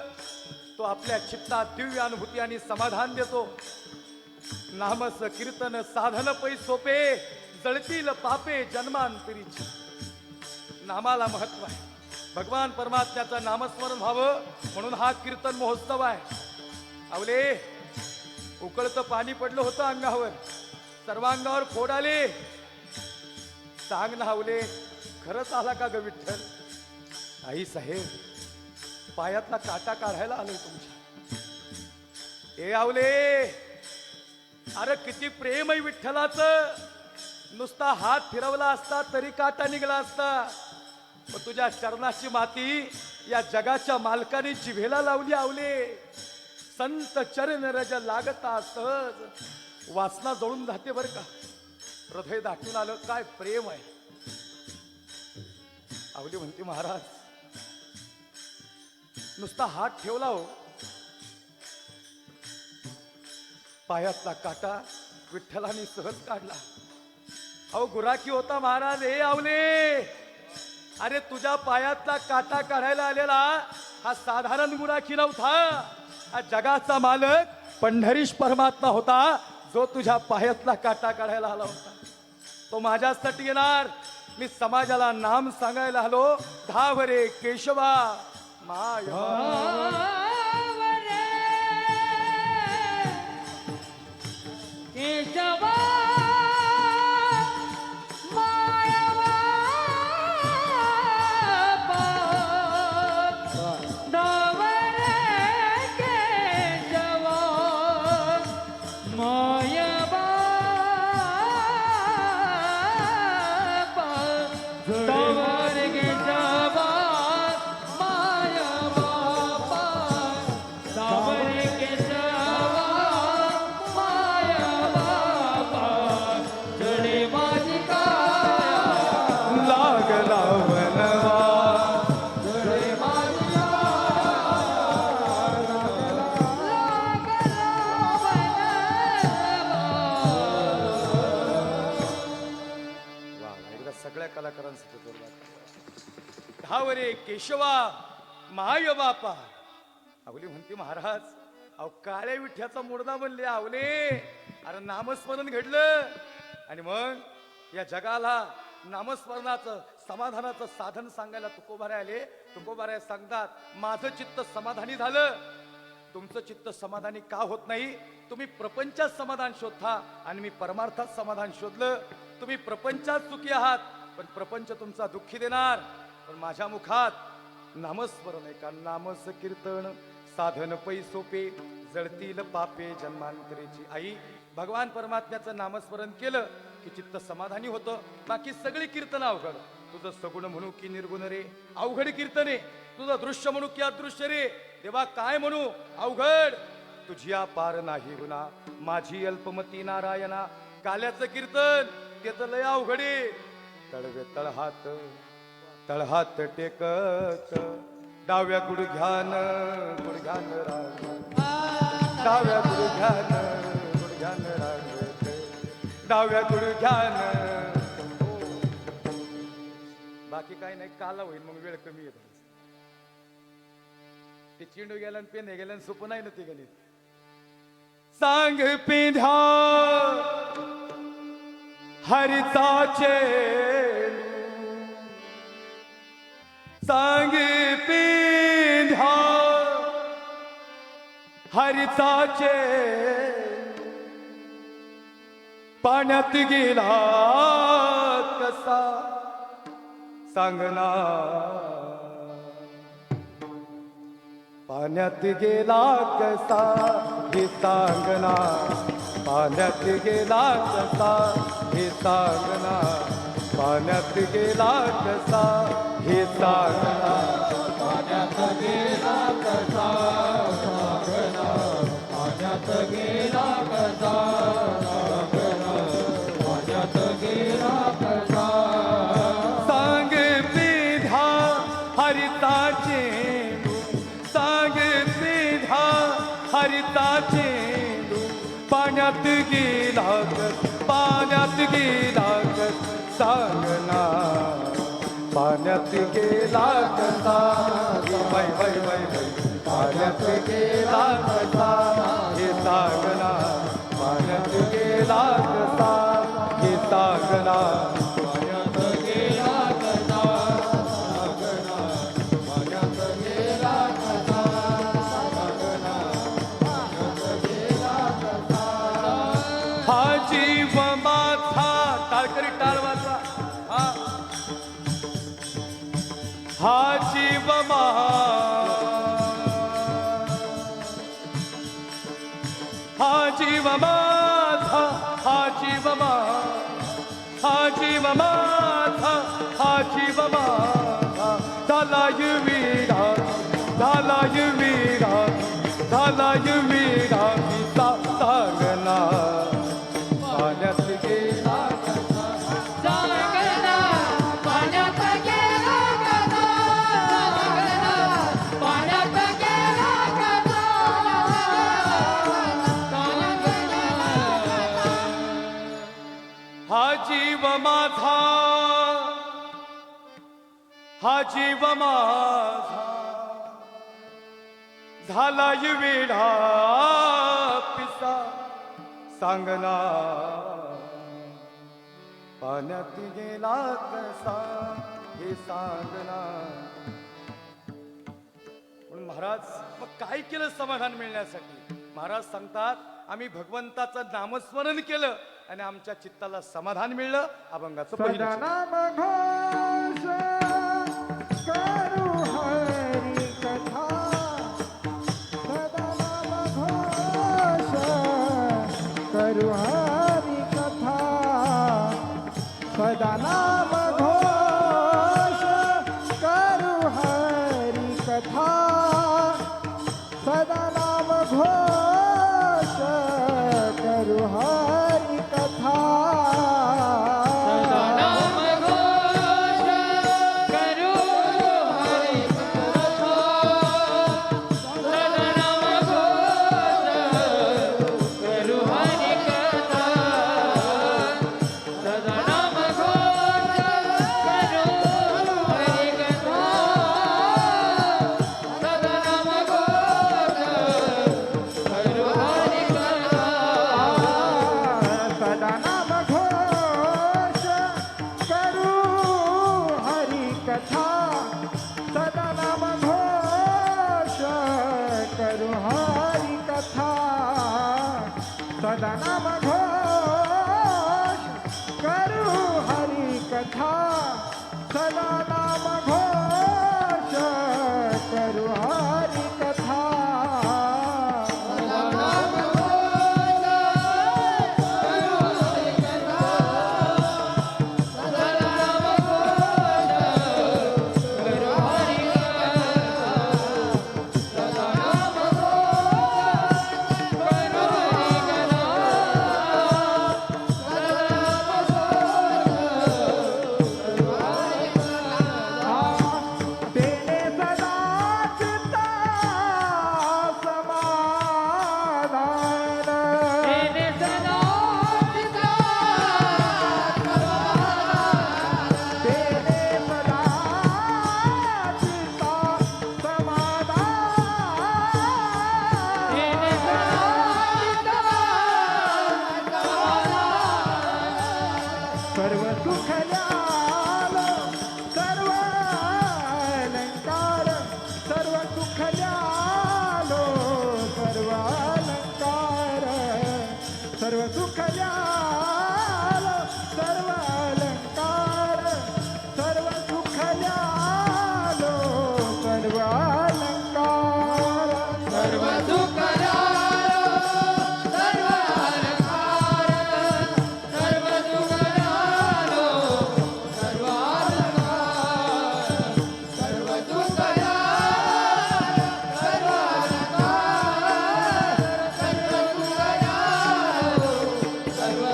तो आपल्या चित्तात दिव्य अनुभूती आणि समाधान देतो. नामस कीर्तन साधन पै सोपे जळतील पापे जन्मांतरीची. नामाला महत्व आहे. भगवान परमात्म्याचं नामस्मरण व्हावं म्हणून हा कीर्तन महोत्सव आहे. आवले उकळतं पाणी पडलं होतं अंगावर. सर्वांगावर फोड आले. सांग ना आवले खरंच आला का ग विठ्ठल. आई साहेब पायातला काटा काढायला आलोय तुमच्या. ए आवले अरे किती प्रेम आहे विठ्ठलाचं. नुसता हात फिरवला असता तरी काटा निघला असता. पण तुझ्या चरणाची माती या जगाच्या मालकाने जिभेला लावली. आवले संत चरण रज लागता सहज वासना जळून जाते बर का. हृदय दाटून आलं. काय प्रेम आहे. आवली म्हणते महाराज नुसता हात ठेवला हो पायातला काटा विठ्ठलाने सहज काढला. अहो गुराखी होता महाराज. हे आवले अरे तुझ्या पायातला काटा काढायला आलेला हा साधारण गुराखी नव्हता. हा जगाचा मालक पंढरीश परमात्मा होता जो तुझ्या पायातला काटा काढायला आला होता. तो माझ्यासाठी येणार. मी समाजाला नाम सांगायला आलो. धावरे केशवा माय धावरे केशवा माय बापा धावरे केशवा माय बापा. आवली म्हणते महाराज, अहो काळ्या विठ्याचा मुर्दा बनले आवले. अरे नामस्मरण घडलं आणि मग या जगाला नामस्मरणाचं समाधानाचं साधन सांगायला तुकोबारे आले. तुकोबारे सांगतात, माझं चित्त समाधानी झालं. तुमचं चित्त समाधानी का होत नाही? तुम्ही प्रपंचात समाधान शोधता आणि मी परमार्थात समाधान शोधलं. तुम्ही प्रपंचात सुखी आहात पण प्रपंच तुमचा दुःखी देणार. पण माझ्या मुखात नामस्मरण आहे का? नामस कीर्तन साधन पै सोपे, जळतील पापे जन्मांतरेची. आई, भगवान परमात्म्याचं नामस्मरण केलं की चित्त समाधानी होतं. बाकी सगळी कीर्तन अवघड. तुझं सगुण म्हणू की निर्गुण रे, अवघड कीर्तने. तुझं दृश्य म्हणू की अदृश्य रे, देवा काय म्हणू, अवघड. तुझिया पार नाही गुना, माझी अल्पमती नारायणा. काल्याचं कीर्तन ते तर लय अवघडे. तळवे तळहात तळहात टेकत, डाव्या गुडघ्यान गुडघ्यान राग, डाव्या गुडघ्यान गुडघ्यान राग, डाव्या गुडघ्यान. बाकी काही नाही, काला होईल मग वेळ कमी येत. ते चिंडू गेला आणि पेन गेला आणि सोपं नाही ना ते गणित. सांग पिंध्या हरिताचे, सांग पिंध्या हरिताचे, पाण्यात गेला कसा सांगना. पाण्यात गेला कसा हे सांगना, पाण्यात गेला कसा हे सांगना, पाण्यात गेला कसा हे सांगना, पाण्यात गेला कसा सांगना, पाण्यात गेला कसा सांगना, पाण्यात गेला कसा. सांग पिधा हरिताचे, सांग पिधा हरिताचे, पाण्यात गेला पाण्यात गेला सांगना, पाण्यात गेला कसा. वै वै वै वै, पाण्यात गेला कसा हे सांगना, पाण्यात गेला कसा हे सांगना, पाण्यात गेला कसा सांगना, पाण्यात गेला कसा सांगना, पाण्यात गेला कसा. हा जीव माझा, टाळकरी टाळ वाजवा. हा जीव हा जीव माझा, हा जीव माझा, हा जीव माझा, हा जीव माझा. झाला विरा, झाला विरा, झाला विरा सांगना, पाण्यात गेला सांगना, पाण्यात गेला कसा सांगना, पाण्यात गेला कसा सांगना. हा जीव माझा, हा जीव माझा, झाला वेढा पिसा सांगना, पाण्यात गेला कसा हे सांगना. म्हणून महाराज मग काय केलं समाधान मिळण्यासाठी? महाराज सांगतात, आम्ही भगवंताचं नामस्मरण केलं आणि आमच्या चित्ताला समाधान मिळलं. अभंगाचं पहिलं सदा नाम घोष करू हरी कथा, सदा नाम घोष करू हरी कथा, सदा नाम घोष करू हरी कथा, सदा नाम घोष करू हरी कथा. सदा नाम घोष करू हरी कथा, सदा नाम घोष करू हरी कथा, सदा नाम घोष सर्व अलंकार सर्व सुख झालो सर्व अलंकार सर्व सुख झालो सर्व अलंकार सर्व सुख झालो सर्व अलंकार सर्व सुख झालो सर्व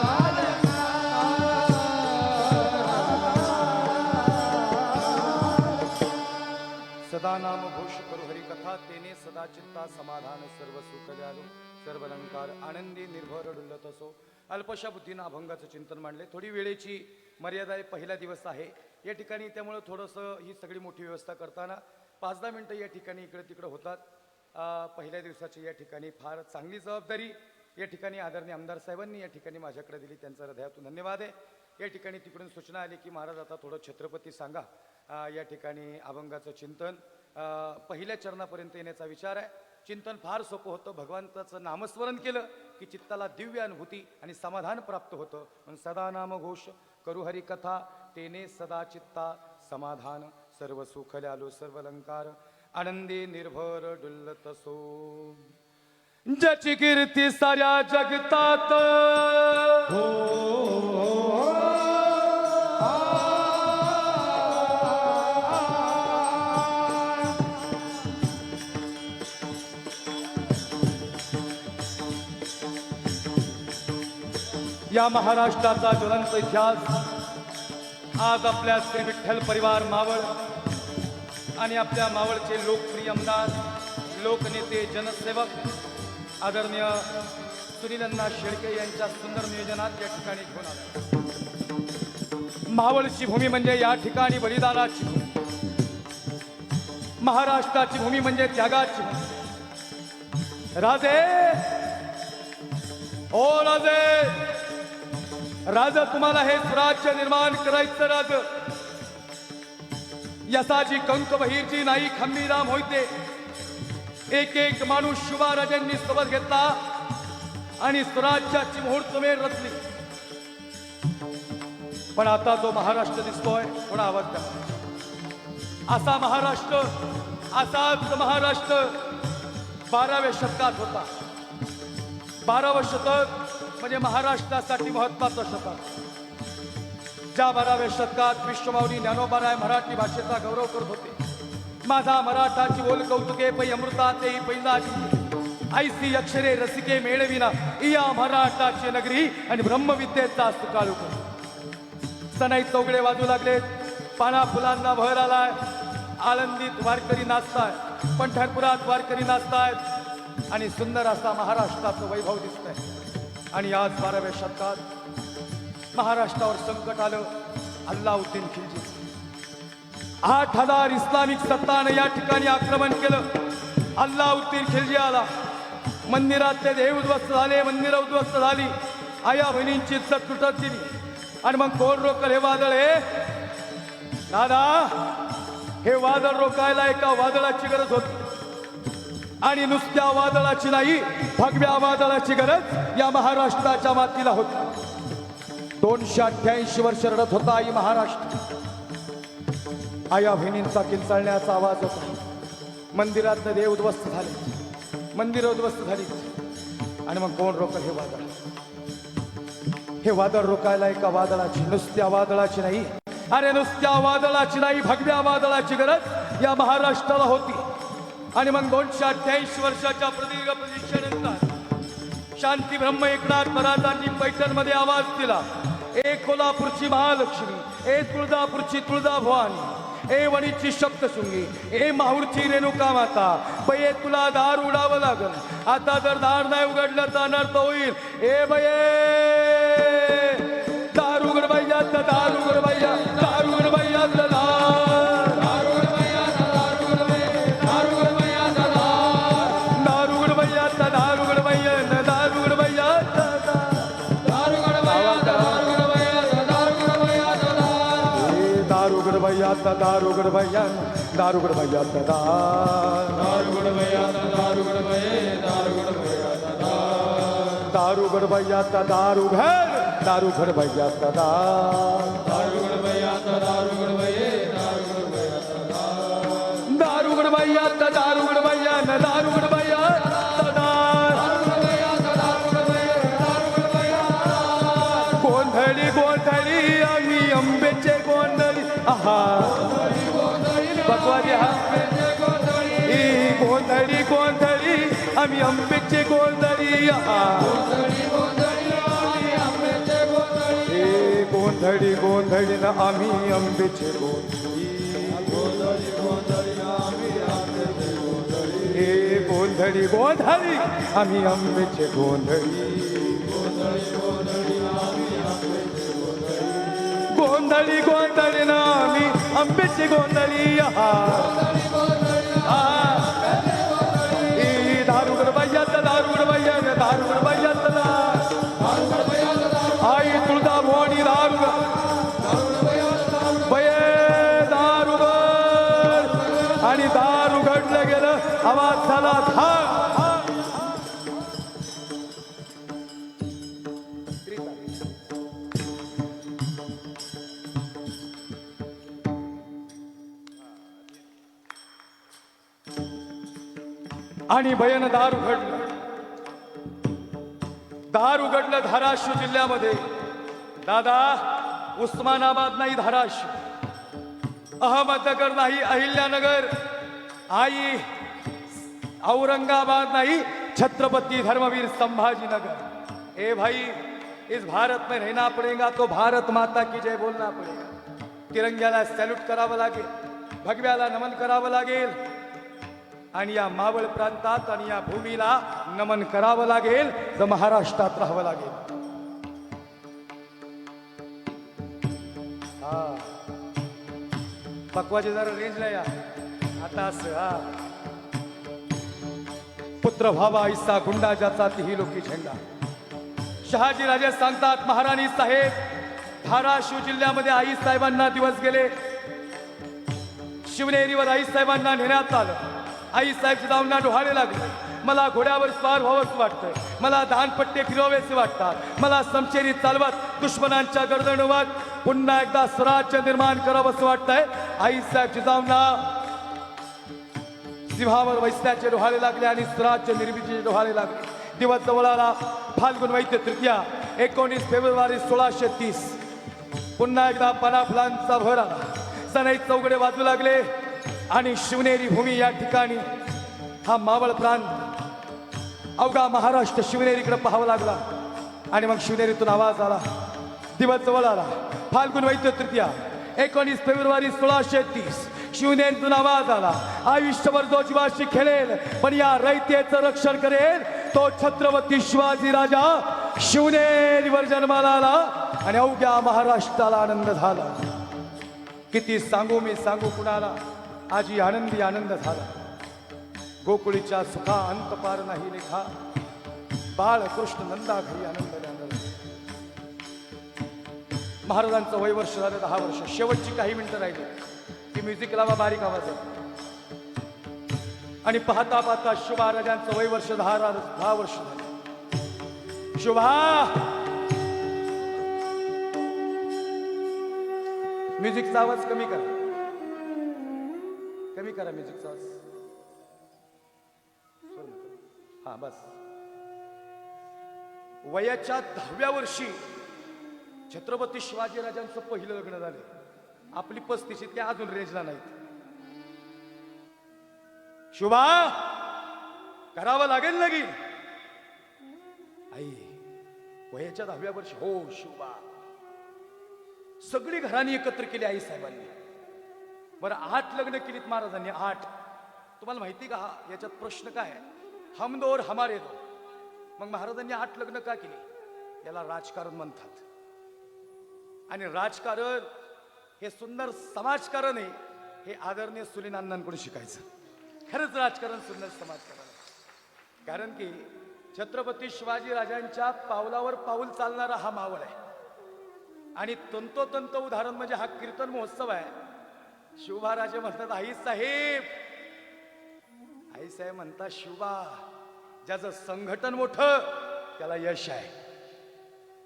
सदा नाम घोष करू हरी कथा तेने सदा चित्ता समाधान सर्व सुख द्यालो सर्व अलंकार आनंदी निर्भर डुलत असो. अल्पशा बुद्धीनं अभंगाचं चिंतन मांडले. थोडी वेळेची मर्यादा आहे, पहिला दिवस आहे या ठिकाणी, त्यामुळे थोडंसं ही सगळी मोठी व्यवस्था करताना 5-10 मिनटं या ठिकाणी इकडे तिकडे होतात. पहिल्या दिवसाची या ठिकाणी फार चांगली जबाबदारी या ठिकाणी आदरणीय आमदार साहेबांनी या ठिकाणी माझ्याकडे दिली, त्यांचा हृदयातून धन्यवाद आहे. या ठिकाणी तिकडून सूचना आली की महाराज आता थोडं छत्रपती सांगा. या ठिकाणी अभंगाचं चिंतन पहिल्या चरणापर्यंत येण्याचा विचार आहे. चिंतन फार सोपं होतं. भगवंताचं नामस्मरण केलं की चित्ताला दिव्य अनुभूती आणि समाधान प्राप्त होतं. म्हणून सदा नाम घोष करू हरी कथा तेने सदा चित्ता समाधान सर्व सुख ल्यालो सर्व अलंकार आनंदी निर्भर डुल्लत सो. ज्याची कीर्ती साऱ्या जगतात या महाराष्ट्राचा ज्वलंत इतिहास आज आपल्या श्री विठ्ठल परिवार मावळ आणि आपल्या मावळचे लोकप्रिय आमदार लोकनेते जनसेवक आदरणीय सुनीलअण्णा शेळके यांच्या सुंदर नियोजनात या ठिकाणी घेऊन आला. मावळची भूमी म्हणजे या ठिकाणी बलिदानाची भूमी, महाराष्ट्राची भूमी म्हणजे त्यागाची भूमी. राजे ओ राजे, राज तुम्हाला हे स्वराज्य निर्माण करायचं. राज यसाची कंक बहिरची नाही खंबीराम होते. एक एक माणूस शिवाराजांनी सोबत घेतला आणि स्वराज्याची मुहूर्तमेढ रचली. पण आता जो महाराष्ट्र दिसतोय, थोडा आवाज द्या, असा महाराष्ट्र, असाच महाराष्ट्र 12व्या शतकात होता. 12वं शतक म्हणजे महाराष्ट्रासाठी महत्वाचं शतक. ज्या 12व्या शतकात विश्वमाऊली ज्ञानोबाराय मराठी भाषेचा गौरव करत होते. माझा मराठाची बोल कौतुके पै अमृता तेही पैजाची ऐसी अक्षरे रसिके मेळविना इया मराठाची नगरी आणि ब्रह्मविद्येचा सुकाळू. सनाई चौगडे वाजू लागले, पाना फुलांना भर आलाय. आळंदीत वारकरी नाचताय, पंढरपुरात वारकरी नाचतायत आणि सुंदर असा महाराष्ट्राचं वैभव दिसतंय. आणि आज 12व्या शतकात महाराष्ट्रावर संकट आलं. अल्लाउद्दीन खिलजी 8000 इस्लामिक सत्तानं या ठिकाणी आक्रमण केलं. अल्लाउद्दीन खिलजी आला. मंदिरातले देव उद्ध्वस्त झाले, मंदिरं उद्ध्वस्त झाली. आया बहिणींची इज्जत तुटत गेली. आणि मग कोण रोकल हे वादळ? हे दादा, हे वादळ रोकायला एका वादळाची गरज होती. आणि नुसत्या वादळाची नाही, भगव्या वादळाची गरज या महाराष्ट्राच्या मातीला होती. 288 वर्ष रडत होता आई महाराष्ट्र. आया बहिणींचा किंचाळण्याचा आवाज होता. मंदिरात देव उद्ध्वस्त झाले, मंदिरं उद्ध्वस्त झाली. आणि मग कोण रोकल हे वादळ? हे वादळ रोकायला एका वादळाची, नुसत्या वादळाची नाही, अरे नुसत्या वादळाची नाही, भगव्या वादळाची गरज या महाराष्ट्राला होती. आणि मग 288 वर्षाच्या प्रदीर्घ प्रतीक्षेनंतर शांती ब्रह्म एकनाथ महाराजांनी पैठणमध्ये आवाज दिला. ए कोल्हापूरची महालक्ष्मी, ए तुळजापूरची तुळजाभवानी, ए वणीची सप्तशृंगी, ए माहूरची रेणुका माता, बये तुला दार उडावं लागल. आता जर दार नाही उघडलं तर अनर्थ होईल. ए बये दार उघड बाईया, दार उघड बाईया, दार उघड बाईया, दार दारुगड भैया, दारुगड भैया, दारुगड भैया, दारुगड भैया, दारुगड भैया, दारू घर, दारुगड भैया, दारुगड भैया, दारुगड भैया, दारुगड भैया, दारुगड भैया. भैया दारुगड भैया न दारुगड भैया गोंधळी गोंधळी आम्ही आंब्याचे गोंधळी आहा बकवादी हा ही गोंधळी गोंधळी आम्ही आंब्याचे गोंधळी आहा हे गोंधळी गोंधळी ना आम्ही आंब्याचे गोंधळी हे गोंधळी गोंधळी आम्ही आंब्याचे गोंधळी गोंधळी गोंधळी ना आम्ही आंब्याची गोंधळी आहा दारुगड बाह्यात दारुगड बाह्यात दारुगड बाह्यात आई तुळजा भवानी दारुगड बये दारुगड आणि दारू घडलं गेलं आवाज झाला था आणि भयन दार उघडलं धाराशिव जिल्ह्यामध्ये दादा उस्मानाबाद नाही धाराशिव अहमदनगर नाही अहिल्यानगर आई औरंगाबाद नहीं छत्रपति धर्मवीर संभाजीनगर। ए भाई इस भारत में रहना पड़ेगा तो भारत माता की जय बोलना पड़ेगा। तिरंग्याला सॅल्यूट करावं लागेल, भगव्याला नमन करावं लागेल आणि या मावळ प्रांतात आणि या भूमीला नमन करावं लागेल तर महाराष्ट्रात राहावं लागेल। पक्वाचे जरा रेंजला या आता असं पुत्र व्हावा ऐसा गुंडा ज्याचा तीही लोकी झेंडा। शहाजी राजे सांगतात महाराणी साहेब धाराशिव जिल्ह्यामध्ये आई साहेबांना दिवस गेले, शिवनेरीवर आई साहेबांना नेण्यात आलं। आई साहेब जिजाऊंना डोहाळे लागले, मला घोड्यावर स्वार व्हावंच वाटतंय, मला दानपट्टे फिरवावेसे वाटतात, मला समशेरी चालवत दुश्मनांच्या गर्दनवर पुन्हा एकदा स्वराज्य निर्माण करावंसं वाटतंय। आई साहेब जिजाऊंना सिंहावर वैसल्याचे डोहाळे लागले आणि स्वराज्य निर्मितीचे डोहाळे लागले। दिवस जवळ आला, फाल्गुन वैद्य तृतीया 19 फेब्रुवारी 1630 पुन्हा एकदा पाना फुलांचा भर आला, सनई चौघडे वाजू लागले आणि शिवनेरी भूमी या ठिकाणी हा मावळ प्रांत अवघा महाराष्ट्र शिवनेरीकडे पाहावा लागला आणि मग शिवनेरीतून आवाज आला। दिवस जवळ आला, फाल्गुन वैद्य तृतीया 19 फेब्रुवारी 1630 शिवनेरीतून आवाज आला, आयुष्यभर जो जीवाशी खेळेल पण या रयतेचं रक्षण करेल तो छत्रपती शिवाजी राजा शिवनेरीवर जन्माला आला आणि अवघ्या महाराष्ट्राला आनंद झाला। किती सांगू मी सांगू कुणाला, आजी आनंदी आनंद झाला। गोकुळीच्या सुखा अंत पार नाही लेखा, बाळ कृष्ण नंदा घरी आनंद आनंद। महाराजांचं वय वर्ष झालं 10 वर्ष, शेवटची काही मिनिटं राहिली की म्युझिक लावा बारीक आवाजात आणि पाहता पाहता शुभा राजांचं वय वर्ष 10 वर्ष झालं। शुभा म्युझिकचा आवाज कमी करा, कमी करा म्युझिकचा आवाज। हा बस। वयाच्या 10व्या वर्षी छत्रपती शिवाजी राजांचं पहिलं लग्न झालं। आपली 35 ते अजून रेंजला नाहीत। शुभा करावं लागेल लगीन। आई वयाच्या 10व्या वर्षी, हो शुभा सगळी घराणी एकत्र केली आई साहेबांनी। बरं 8 लग्न केलीत महाराजांनी, 8। तुम्हाला माहिती का याच्यात प्रश्न काय आहे? हम दो और हमारे दो। मग महाराजांनी 8 लग्न का केली? याला राजकारण म्हणतात आणि राजकारण हे सुंदर समाजकारण आहे, हे आदरणीय सुनील अण्णांकडून शिकायचं। खरंच राजकारण सुंदर समाजकारण, कारण की छत्रपती शिवाजी राजांच्या पावलावर पाऊल चालणारा हा मावळ आहे आणि तंतोतंत उदाहरण म्हणजे हा कीर्तन महोत्सव आहे। शिवबा राजे म्हणतात आई साहेब, आई साहेब म्हणतात शिवबा ज्याचं संघटन मोठं त्याला यश आहे,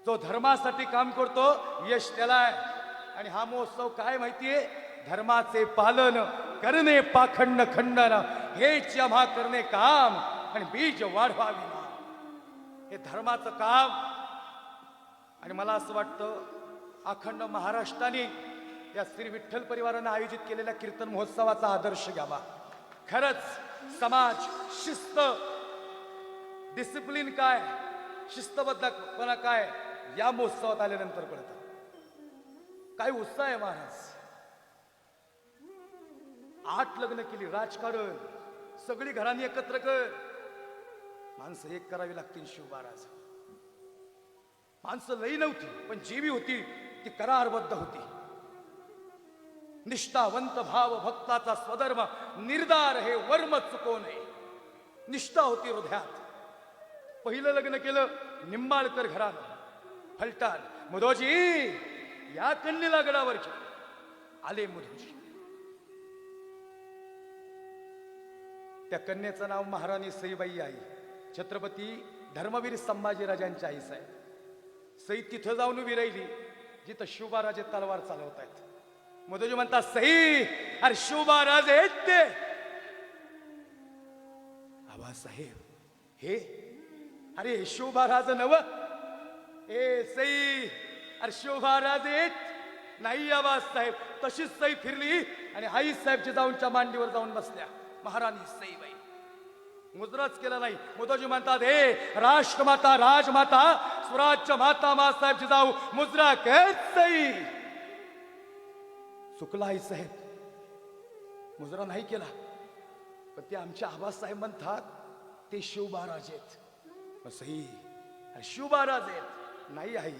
जो धर्मासाठी काम करतो यश त्याला आहे। आणि हा महोत्सव काय माहितीये? धर्माचे पालन करणे पाखंड खंडन हेच आम्हा करणे काम आणि बीज वाढवावी ना. हे धर्माचं काम. आणि मला असं वाटतं अखंड महाराष्ट्राने या श्री विठ्ठल परिवाराने आयोजित केलेल्या कीर्तन महोत्सवाचा आदर्श घ्यावा. खरंच समाज, शिस्त, डिसिप्लिन काय, शिस्तबद्धपणा काय या महोत्सवात आल्यानंतर कळतं. काय उत्साह आहे महाराज. 8 लग्न केली, राजकारण, सगळी घरांनी एकत्र कर. माणसं एक करावी लागतील. शिवबाराज माणसं लई नव्हती, पण जीवी होती ती करारबद्ध होती. निष्ठावंत भाव भक्ताचा स्वधर्म निर्धार हे वर्म चुकवू नये. निष्ठा होती हृदयात. पहिलं लग्न केलं निंबाळकर घरानं, फलटण. मुधोजी या कन्येला गडावर घेऊन आले. मुधोजी त्या कन्येचं नाव महाराणी सईबाई आई. छत्रपती धर्मवीर संभाजीराजांची आई साहेब. सई तिथं जाऊन उभी राहिली जिथं शिवबाराजे तलवार चालवत आहेत. मुधोजी म्हणतात सई, अरे शिवबाराज आहेत ते. आबासाहेब हे, अरे शिवबाराज नव. ए सई, अरे शिवबाराज आहेत. नाही आबासाहेब. तशीच सई फिरली आणि आई साहेबच्या जाऊनच्या मांडीवर जाऊन बसल्या. महाराणी सईबाई. मुजराच केला नाही. मुधोजी म्हणतात हे राष्ट्रमाता, राजमाता, स्वराज्य माता मासाहेबची जाऊ मुजरा कर सई. चुकला आई साहेब, मुजरा नाही केला. पण ते आमचे आबासाहेब म्हणतात ते शिवबाराज आहेत. सई, अरे शिवबाराज आहेत. नाही आई,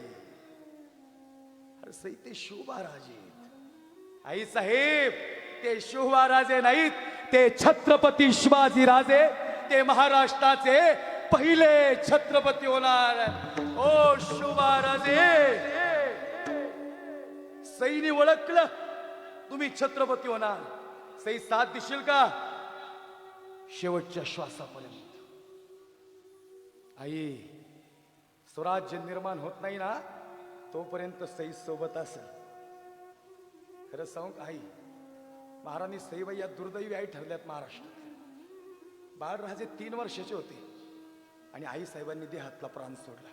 अरे सई ते शिवबाराज आहेत. आई साहेब ते शिवबाराजे नाहीत, ते छत्रपती शिवाजी राजे. ते महाराष्ट्राचे पहिले छत्रपती होणार. ओ शिवबाराजे. सईने ओळखलं तुम्ही छत्रपती होणार. सई साथ देशील का शेवटच्या श्वासापर्यंत. आई स्वराज्य निर्माण होत नाही ना तोपर्यंत सई सोबत असेल. खरं सांगू का आई, महाराणी सईबाई या दुर्दैवी आई ठरल्यात महाराष्ट्रात. बाळराजे 3 वर्षाचे होते आणि आई साहेबांनी देहातला प्राण सोडला.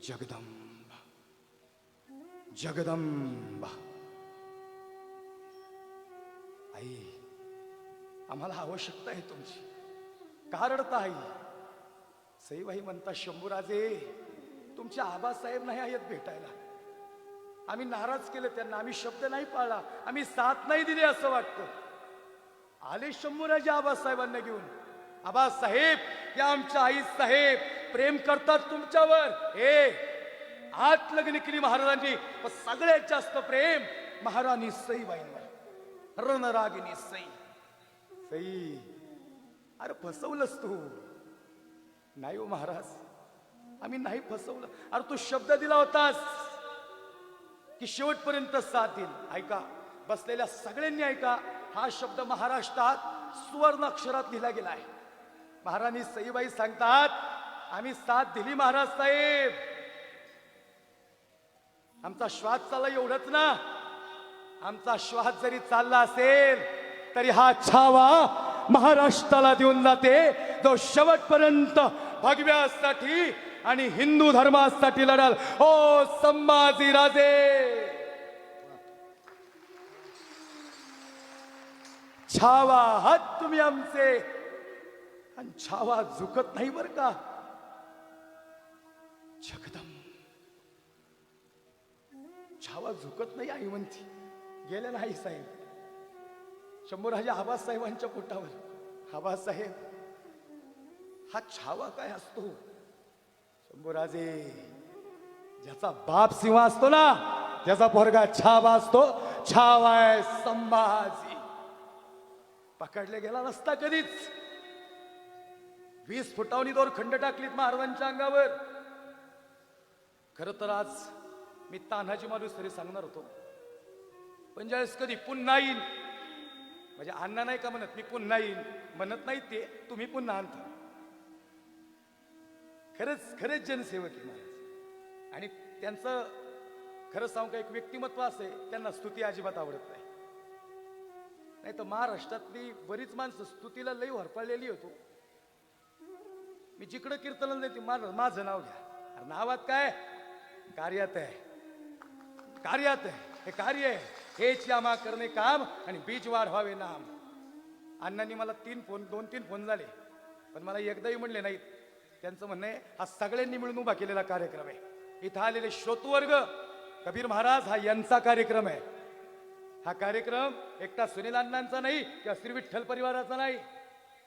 जगदंबा, जगदंबा. आई आम्हाला आवश्यकता आहे तुमची. का रडता आई. सईबाई म्हणता शंभूराजे तुमचे आबासाहेब नाही आहेत भेटायला. आम्ही नाराज केलं त्यांना, आम्ही शब्द नाही पाळला, आम्ही साथ नाही दिली असं वाटतं. आले शंभूराजे आबासाहेबांना घेऊन. आबासाहेब या आमच्या आई साहेब प्रेम करतात तुमच्यावर. हे 8 लग्न केली महाराजांनी, पण सगळ्यात जास्त प्रेम महाराणी सईबाईंवर. रणरागिनी सई. सई अरे फसवलंस तू. नाही हो महाराज, आम्ही नाही फसवलं. अरे तू शब्द दिला होतास की शेवटपर्यंत साथ देईल. ऐका, बसलेल्या सगळ्यांनी ऐका. हा शब्द महाराष्ट्रात सुवर्ण अक्षरात लिहिला गेला आहे. महाराणी सईबाई सांगतात आम्ही साथ दिली महाराज साहेब. आमचा श्वास चालला एवढंच ना. आमचा श्वास जरी चालला असेल तरी हा छावा महाराष्ट्राला देऊन जाते, जो शेवटपर्यंत भगव्यासाठी आणि हिंदू धर्मासाठी लढाल. ओ संभाजी राजे. छावा हात तुम्ही आमचे, आणि छावा झुकत नाही बर का. जगदम छावा झुकत नाही आई म्हणती. गेले नाही साहेब. शंभूराजे आबासाहेबांच्या पोटावर. आबासाहेब हा छावा काय असतो. शंभूराजे ज्याचा बाप सिंह असतो ना त्याचा पोरगा छावा असतो. छावा आहे संभाजी. पकडले गेला नसता कधीच. 20 फुटावनी दोरखंड टाकलीत महाराजांच्या अंगावर. खर तर आज मी तान्हाजी मालुसरे सांगणार होतो, पण ज्यावेळेस कधी पुन्हा येईन, म्हणजे अण्णा नाही का म्हणत, मी पुन्हा येईन म्हणत नाही ते, तुम्ही पुन्हा आणता. खरंच जनसेवक आहे महाराज. आणि त्यांचं खरं सांगू का एक व्यक्तिमत्व असे, त्यांना स्तुती अजिबात आवडत नाही. नाही तर महाराष्ट्रातली बरीच माणसं स्तुतीला लई हरपळलेली होतो. मी जिकडं कीर्तन नाही ती माझं नाव घ्या. अरे नावात काय, कार्यात आहे. कार्यात आहे, हे कार्य आहे. हेच यामा करणे काम आणि बीज वाढवावे नाम. अण्णांनी मला 2-3 फोन झाले, पण मला एकदाही म्हणले नाहीत. त्यांचं म्हणणं आहे हा सगळ्यांनी मिळून उभा केलेला कार्यक्रम आहे. इथं आलेले श्रोतवर्ग, कबीर महाराज हा यांचा कार्यक्रम आहे. हा कार्यक्रम एकटा सुनील अण्णांचा नाही किंवा श्री विठ्ठल परिवाराचा नाही.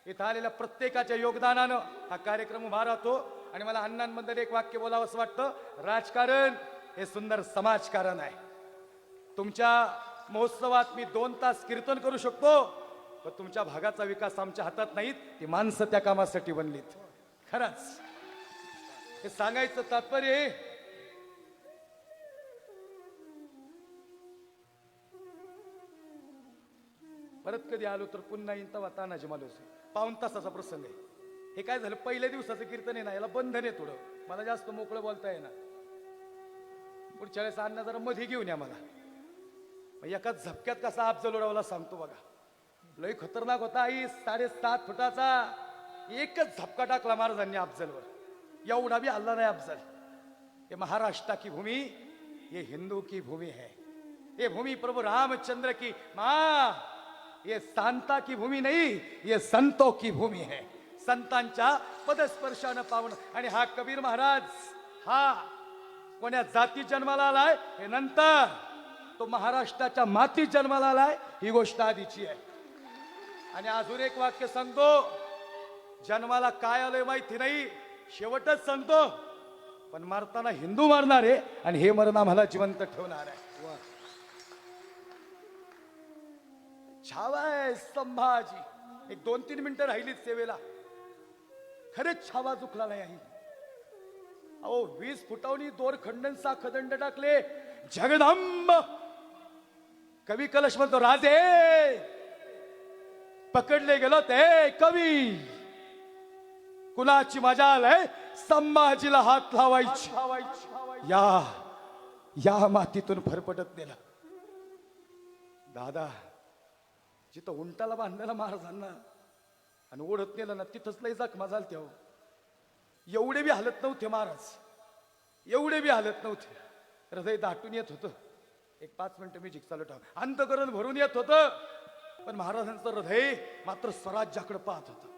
इथं आलेल्या प्रत्येकाच्या योगदानानं हा कार्यक्रम उभा राहतो. आणि मला अण्णांबद्दल एक वाक्य बोलावं असं वाटतं, राजकारण हे सुंदर समाजकारण आहे. तुमच्या महोत्सवात मी 2 तास कीर्तन करू शकतो, पण तुमच्या भागाचा विकास आमच्या हातात नाहीत. ती माणसं त्या कामासाठी बनलीत. खरंच हे सांगायचं तात्पर्य आहे. परत कधी आलो तर पुन्हा येईन तवा तानाजी मालूस. 1 तासाचा प्रसंग आहे. हे काय झालं, पहिल्या दिवसाचं कीर्तन आहे ना, याला बंधन आहे थोडं. मला जास्त मोकळं बोलता येईना. पुढच्या वेळेस अण्णा जरा मध्ये घेऊन या मला. एका झपक्यात कसा अफजल उडवला सांगतो बघा. लय खतरनाक होता. आई 7.5 फुटाचा एकच झपका टाकला महाराजांनी अफजलवर. एवढा भी हल्ला नाही अफजल. ये महाराष्ट्र की भूमि, ये हिंदू की भूमि है. ये भूमि प्रभु रामचंद्र की माँ, ये सांता की भूमि नहीं, ये संतों की भूमि है. संतांच्या पदस्पर्शानं पावन. आणि हा कबीर महाराज हा कोण्या जाती जन्माला आलाय हे नंतर, तो महाराष्ट्राच्या माती जन्माला आलाय ही गोष्ट आधीची आहे. आणि अजून एक वाक्य सांगतो, जन्माला काय आलंय माहिती नाही, शेवटच सांगतो, पण मारताना हिंदू मारणार आहे आणि हे मरण आम्हाला जिवंत ठेवणार आहे. छावा आहे संभाजी. एक 2-3 मिनिटं राहिलीच सेवेला. खरेच छावा चुकला नाही आहे. अहो 20 फुटावनी दोरखंडन साखदंड टाकले. जगदंब कवी कलश म्हणतो, राजे पकडले गेलो ते कवी. कुणाची मजाल आहे संभाजीला हात लावायची. या मातीतून फरफटत नेला. दादा जिथं उंटाला बांधलेला महाराजांना आणि ओढत नेलं ना, तिथंच लय जखमा झालत्या. एवढे बी हालत नव्हते महाराज, एवढे बी हालत नव्हते. हृदय दाटून येत होतं. एक 5 मिनिटं म्युझिक चालू ठेव. अंतकरण भरून येत होतं, पण महाराजांचं हृदय मात्र स्वराज्याकडे पाहत होतं.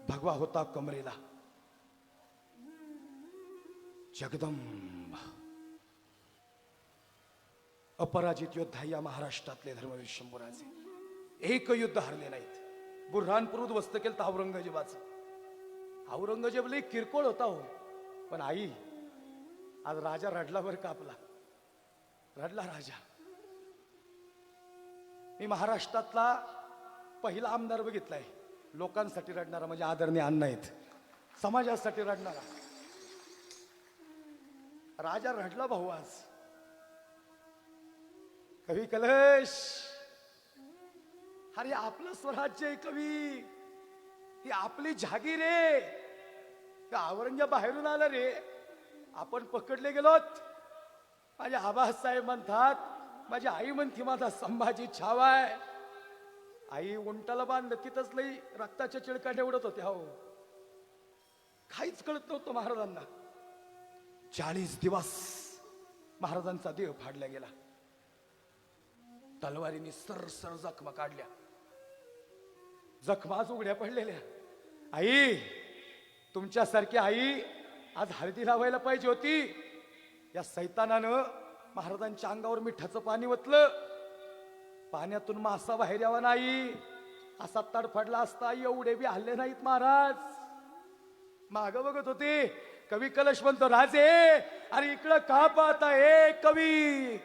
भगवा होता कमरेला. जगदंब अपराजित योद्धा या महाराष्ट्रातले धर्मवीर शंभूराजे. एक युद्ध हरले नाहीत. बुऱ्हाणपूर उद्ध्वस्त केलं तर औरंगजेबाचं. औरंगजेब लई किरकोळ होता हो, पण आई आज राजा रडला वर कापला. रडला राजा. मी महाराष्ट्रातला पहिला आमदार बघितलाय लोकांसाठी रडणारा, म्हणजे आदरणीय अण्णा आहेत. समाजासाठी रडणारा राजा रडला भाऊ आज. कवी कलश, अरे आपलं स्वराज्य आहे कवी, ही आपली जागीर आहे. औरंगजेब बाहेरून आलं रे, आपण पकडले गेलोत. माझे आबासाहेब म्हणतात, माझी आई म्हणते माझा संभाजी छावा आहे. आई उंटाला बांधलं तिथंच लई रक्ताच्या चिळकांड्या उडत होत्या. हो काहीच कळत नव्हतं महाराजांना. 40 दिवस महाराजांचा देह फाडला गेला. तलवारीने सरसर जखमा काढल्या. जखमाच उघड्या पडलेल्या. आई तुमच्यासारखी आई आज हळदी लावायला पाहिजे होती. या सैतानानं महाराजांच्या अंगावर मिठाचं पाणी ओतलं. पाण्यातून मासा बाहेर यावा नाही असा तडफडला असता. एवढे बी हल्ले नाहीत महाराज. माग बघत होते. कवी कलश म्हणतो, राजे अरे इकडं का पाहता हे कवी.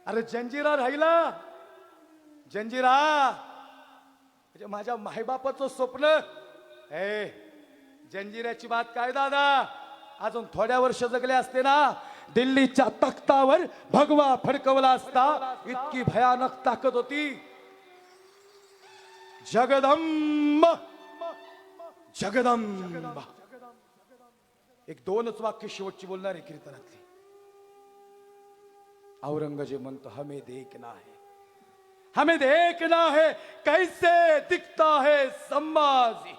अरे जंजिरा राहिला. जंजिरा म्हणजे माझ्या मायबापाचं स्वप्न. हे जंजिऱ्याची बात काय दादा, अजून थोड्या वर्ष जगले असते ना, दिल्लीच्या तख्तावर भगवा फडकवला असता. इतकी भयानक ताकद होती. जगदंब जगदंब. एक 2च वाक्य शेवटची बोलणार आहे कीर्तनातली. औरंगजेब म्हणतो, हमें देखना है हमें देखना है कैसे दिखता है संभाजी,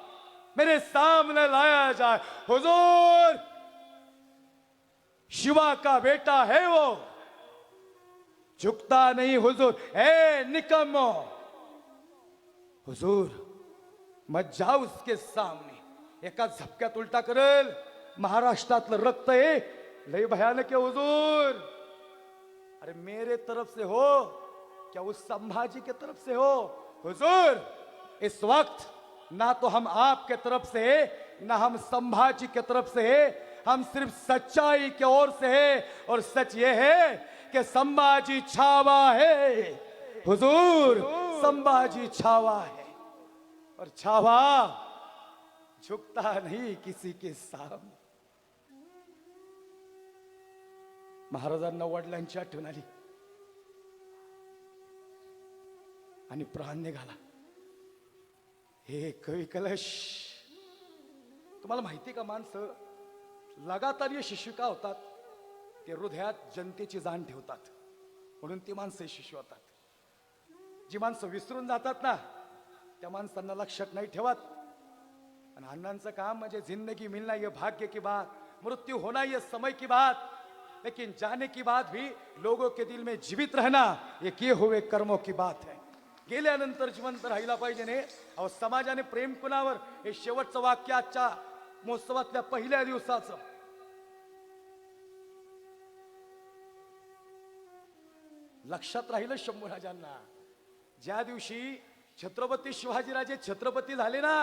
मेरे सामने लाया जाए। हुजूर, शिवा का बेटा है वो, झुकता नहीं हुजूर। ए निकम्मो, हुजूर मत जाओ उसके सामने, एका झपक्यात उलटा करेल। महाराष्ट्रातलं रक्त आहे, लय भयानक आहे हुजूर। अरे मेरे तरफ से हो क्या उस संभाजी के तरफ से हो? हुजूर, इस वक्त ना तो हम आपके तरफ से है, ना हम संभाजी के तरफ से है, हम सिर्फ सच्चाई की ओर से है। और सच ये है कि संभाजी छावा है हुजूर, संभाजी छावा है। और छावा झुकता नहीं किसी के सामने। महाराजांना वडिलांची आठवण आली आणि प्राण निघाला। हे कवी कलश, तुम्हाला माहिती का, माणसं लगातार यशस्वी का होतात? ते हृदयात जनतेची जाण ठेवतात, म्हणून ती माणसं यशस्वी होतात। जी माणसं विसरून जातात ना, त्या माणसांना लक्षात नाही ठेवत। आणि अण्णांचं काम म्हणजे जिंदगी मिलना ये भाग्य की बात, मृत्यू होना ये समय की बात, लेकिन जाने की बात भी लोगों के दिल में जीवित रहना ये किए हुए कर्मों की बात है। गेल्यानंतर जिवंत राहिला पाहिजे ने। अहो, समाजाने प्रेम कुणावर, हे शेवटचं वाक्य आजच्या महोत्सवातल्या पहिल्या दिवसाचं। लक्षात राहिलं शंभूराजांना, ज्या दिवशी छत्रपती शिवाजीराजे छत्रपती झाले ना।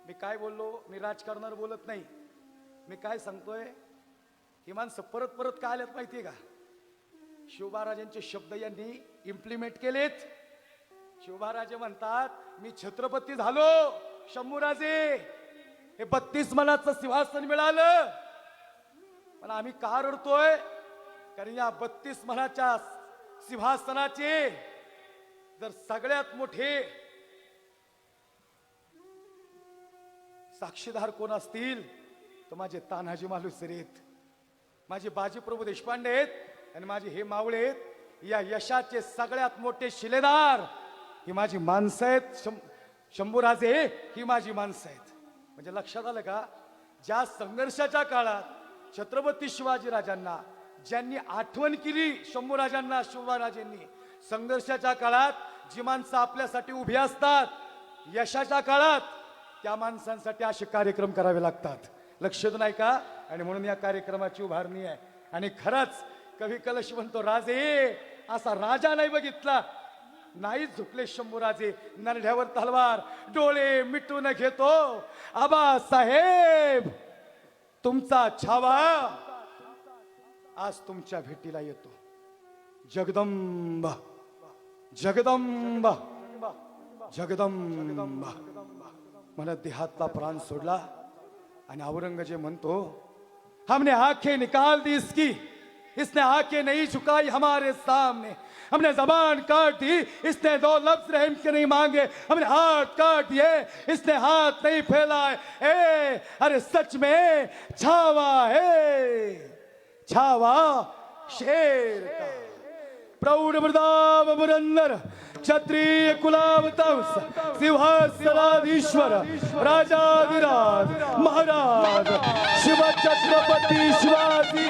मी काय बोललो? मी राजकारणावर बोलत नाही, मी काय सांगतोय, ही माणसं परत परत काय आल्यात माहितीये का? शिवबाराजांचे शब्द यांनी इम्प्लिमेंट केलेत। शिवबाराजे म्हणतात, मी छत्रपती झालो शंभूराजे, हे 32 मनाचं सिंहासन मिळालं। पण आम्ही का रडतोय? कारण या 32 मनाच्या सिंहासनाचे जर सगळ्यात मोठे साक्षीदार कोण असतील तर माझे तान्हाजी मालुसरे आहेत, माझे बाजीप्रभू देशपांडे आहेत, आणि माझे हे मावळे आहेत। या यशाचे सगळ्यात मोठे शिलेदार ही माझी माणसं आहेत। शंभूराजे ही माझी माणसं आहेत। म्हणजे लक्षात आलं का? ज्या संघर्षाच्या काळात छत्रपती शिवाजीराजांना ज्यांनी आठवण केली, शंभूराजांना शिवबाराजांनी, संघर्षाच्या काळात जी माणसं आपल्यासाठी उभी असतात, यशाच्या काळात त्या माणसांसाठी असे कार्यक्रम करावे लागतात। लक्षात नाही का? आणि म्हणून या कार्यक्रमाची उभारणी आहे। आणि खरंच कवी कलश म्हणतो, राजे असा राजा नाही बघितला, नाही झुकले शंभूराजे, नरड्यावर तलवार, डोळे मिटून घेतो आबासाहेब तुमचा छावा आज तुमच्या भेटीला येतो। जगदंबा जगदंबा जगदंबा म्हणत देहातला प्राण सोडला। आणि औरंगजेब म्हणतो, हमने आंखें निकाल दी इसकी, इसने आंखें नहीं झुकाई हमारे सामने, हमने जबान काट दी, इसने 2 लफ्ज रहम के नहीं मांगे, हमने हाथ काट दिए, इसने हाथ नहीं फैलाए। ए अरे सच में छावा है, छावा शेर का, प्रौढ़ प्रताप पुरंदर क्षत्रिय कुलावतंस सिंहासनाधीश्वर राजाधिराज महाराज शिव छत्रपती शिवाजी